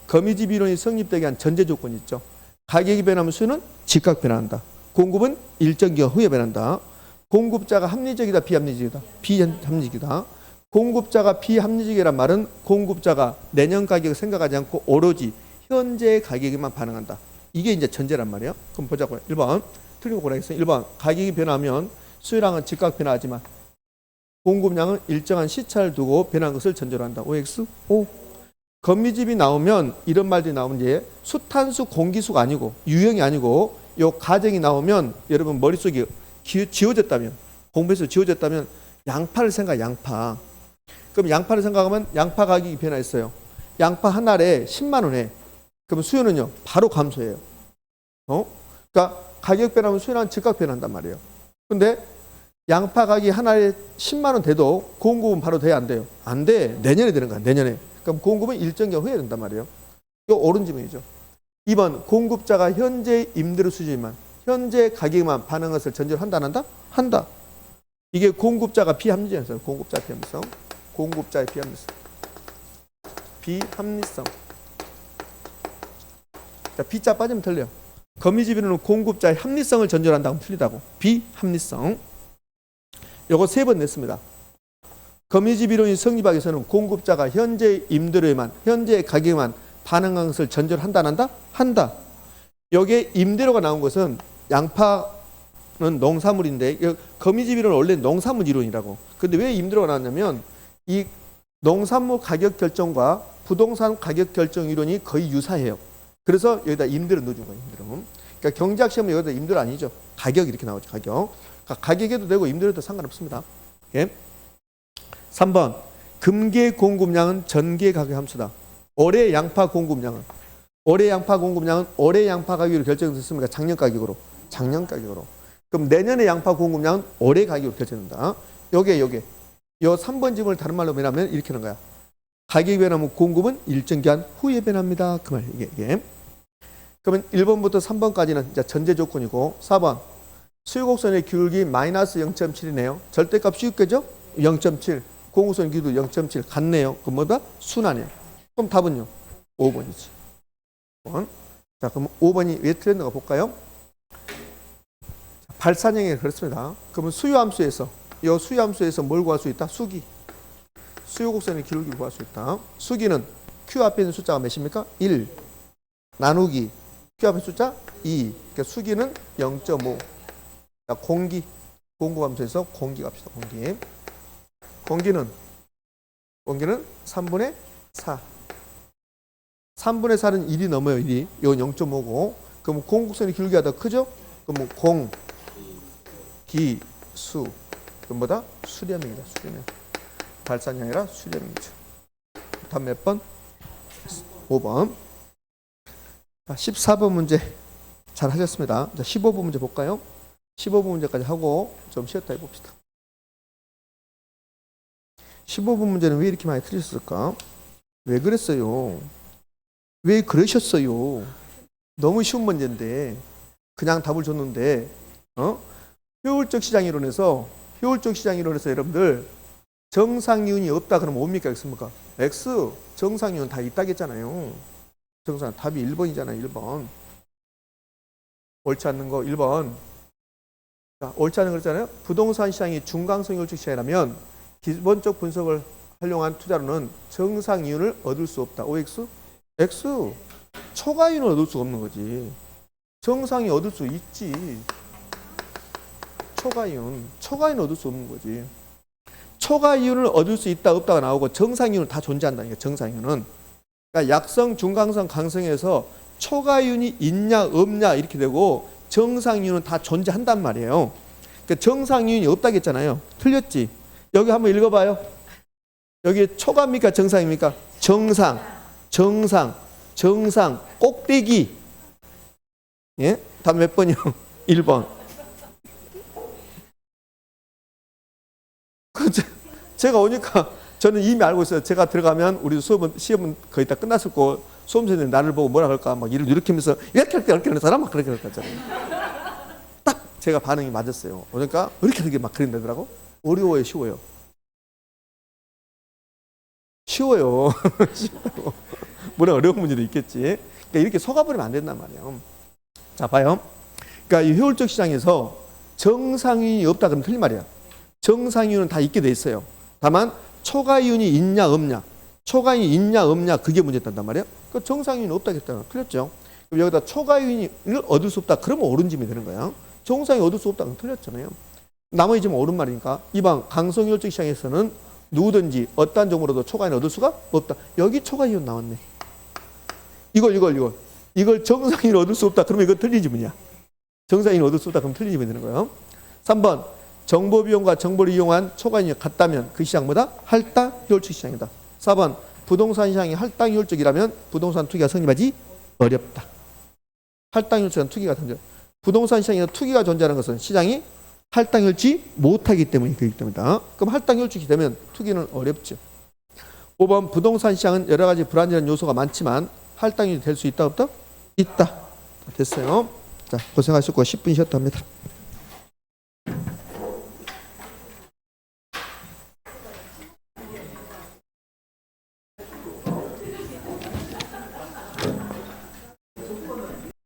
거미집 이론이 성립되게 한 전제 조건이 있죠. 가격이 변하면 수요는 즉각 변한다. 공급은 일정 기간 후에 변한다. 공급자가 합리적이다, 비합리적이다. 비합리적이다. 공급자가 비합리적이란 말은 공급자가 내년 가격을 생각하지 않고 오로지 현재 가격에만 반응한다. 이게 이제 전제란 말이에요. 그럼 보자고요. 1번 틀린 거 고르겠어요. 1번 가격이 변하면 수요량은 즉각 변하지만 공급량은 일정한 시차를 두고 변한 것을 전제로 한다. OX? O. 거미집이 나오면 이런 말들이 나오면 이제 수탄수 공기수가 아니고 유형이 아니고 요 가정이 나오면 여러분 머릿속에 지워졌다면 공부에서 지워졌다면 양파를 생각 양파. 그럼 양파를 생각하면 양파 가격이 변화했어요. 양파 한 알에 10만 원에 그럼 수요는요 바로 감소해요. 그러니까 가격 변하면 수요는 즉각 변한단 말이에요. 근데 양파 가격이 한 알에 10만 원 돼도 공급은 바로 돼야 안 돼요. 안 돼. 내년에 되는 거야. 내년에. 그럼 공급은 일정 기간 후에 된단 말이에요. 이거 옳은 지문이죠. 2번 공급자가 현재 임대료 수준만 현재 가격만 반응한 것을 전제로 한다 안 한다? 한다. 이게 공급자가 비합리적이었어요. 공급자 비합리성. 공급자의 비합리성. 비합리성. 자, B자 빠지면 틀려요. 거미집이론은 공급자의 합리성을 전제로 한다고 틀리다고. 비합리성. 요거 3번 냈습니다. 거미집 이론이 성립하기 위해서는 공급자가 현재 임대료에만 현재 가격에만 반응한 것을 전제로 한다 안 한다? 한다. 여기에 임대료가 나온 것은 양파는 농산물인데 거미집 이론은 원래 농산물 이론이라고. 근데 왜 임대료가 나왔냐면 이 농산물 가격 결정과 부동산 가격 결정 이론이 거의 유사해요. 그래서 여기다 임대를 넣어준 거예요. 임대로. 그러니까 경제학 시험은 여기다 임대로 아니죠. 가격 이렇게 나오죠. 가격. 그러니까 가격에도 되고 임대료도 상관없습니다. 예? 3번 금계 공급량은 전개 가격 함수다. 올해 양파 공급량은 올해 양파 가격으로 결정됐습니까? 작년 가격으로. 그럼 내년에 양파 공급량은 올해 가격으로 결정된다. 요게 요 3번 질문을 다른 말로 변하면 이렇게 하는 거야. 가격이 변하면 공급은 일정 기간 후에 변합니다. 그 말 이게. 그러면 1번부터 3번까지는 이제 전제 조건이고 4번 수요곡선의 기울기 마이너스 0.7이네요. 절대값 쉽겠죠? 0.7. 공급선 기도 0.7 같네요. 그럼 뭐다? 순환이에요. 그럼 답은요? 5번이지. 5번. 자, 그럼 5번이 왜 틀렸는가 볼까요? 발산형이 그렇습니다. 그러면 수요함수에서 뭘 구할 수 있다? 수기. 수요곡선의 기울기를 구할 수 있다. 수기는 Q 앞에 있는 숫자가 몇입니까? 1 나누기 Q 앞에 숫자 2. 그러니까 수기는 0.5. 공구함수에서 공기 갑시다. 공기는 3분의 4. 3분의 4는 1이 넘어요. 1이. 이건 0.5고. 그럼 공곡선의 기울기가 더 크죠? 그럼 공, 기, 수. 그럼 뭐다? 수렴입니다. 수렴. 발산이 아니라 수렴이죠. 다음 몇 번? 5번. 14번 문제 잘 하셨습니다. 자, 15번 문제 볼까요? 15번 문제까지 하고 좀 쉬었다 해봅시다. 15번 문제는 왜 이렇게 많이 틀렸을까? 왜 그랬어요? 왜 그러셨어요? 너무 쉬운 문제인데 그냥 답을 줬는데 효율적 시장 이론에서 여러분들 정상이윤이 없다 그러면 뭡니까? X입니까? X 정상이윤 다 있다겠잖아요. 정상 답이 1번이잖아요. 1번. 옳지 않는 거 1번. 자, 옳지 않은 거 그랬잖아요. 부동산 시장이 중강성 효율적 시장이라면 기본적 분석을 활용한 투자로는 정상 이윤을 얻을 수 없다. OX? X. 초과 이윤을 얻을 수 없는 거지. 정상이 얻을 수 있지. 초과 이윤 얻을 수 없는 거지. 초과 이윤을 얻을 수 있다 없다가 나오고 정상 이윤은 다 존재한다니까. 정상 이윤은. 그러니까 약성, 중강성, 강성에서 초과 이윤이 있냐 없냐 이렇게 되고 정상 이윤은 다 존재한단 말이에요. 그러니까 정상 이윤이 없다겠잖아요. 틀렸지. 여기 한번 읽어봐요. 여기 초과입니까? 정상입니까? 정상, 꼭대기. 예? 답 몇 번이요? 1번. 제가 오니까 저는 이미 알고 있어요. 제가 들어가면 우리 시험은 거의 다 끝났을 거고 수험생들이 나를 보고 뭐라 할까 막 이렇게 하면서 이렇게 하는 사람 막 그렇게 할 거잖아요. 딱 제가 반응이 맞았어요. 그러니까 이렇게 막 그린다더라고. 어려워요, 쉬워요? 쉬워요. 물론 어려운 문제도 있겠지. 그러니까 이렇게 속아버리면 안 된단 말이에요. 자, 봐요. 그러니까 이 효율적 시장에서 정상이윤이 없다 그러면 틀린 말이야. 정상이윤은 다 있게 돼 있어요. 다만 초과이윤이 있냐 없냐, 초과이윤이 있냐 없냐 그게 문제였단 말이에요. 그 정상이윤이 없다 했잖아. 틀렸죠. 그럼 여기다 초과이윤을 얻을 수 없다. 그러면 옳은 짐이 되는 거야. 정상이 얻을 수 없다. 그럼 틀렸잖아요. 나머지 지금 옳은 말이니까 2번 강성효율적 시장에서는 누구든지 어떠한 종으로도 초과이윤을 얻을 수가 없다. 여기 초과이윤 나왔네. 이걸 정상이윤을 얻을 수 없다. 그러면 이거 틀린 지문이야. 정상이윤을 얻을 수 없다. 그럼 틀린 지문이 되는 거예요. 3번 정보 비용과 정보를 이용한 초과이윤이 같다면 그 시장 뭐다? 할당 효율적 시장이다. 4번 부동산 시장이 할당 효율적이라면 부동산 투기가 성립하지 어렵다. 할당 효율적인 투기가 존재. 부동산 시장에서 투기가 존재하는 것은 시장이 할당 효율지 못하기 때문에 그렇기 때문이다. 그럼 할당 효율적이 되면 투기는 어렵죠. 5번 부동산 시장은 여러 가지 불안정한 요소가 많지만 할당이 될 수 있다 없다? 있다. 됐어요. 자, 고생하셨고 10분 쉬었다 합니다.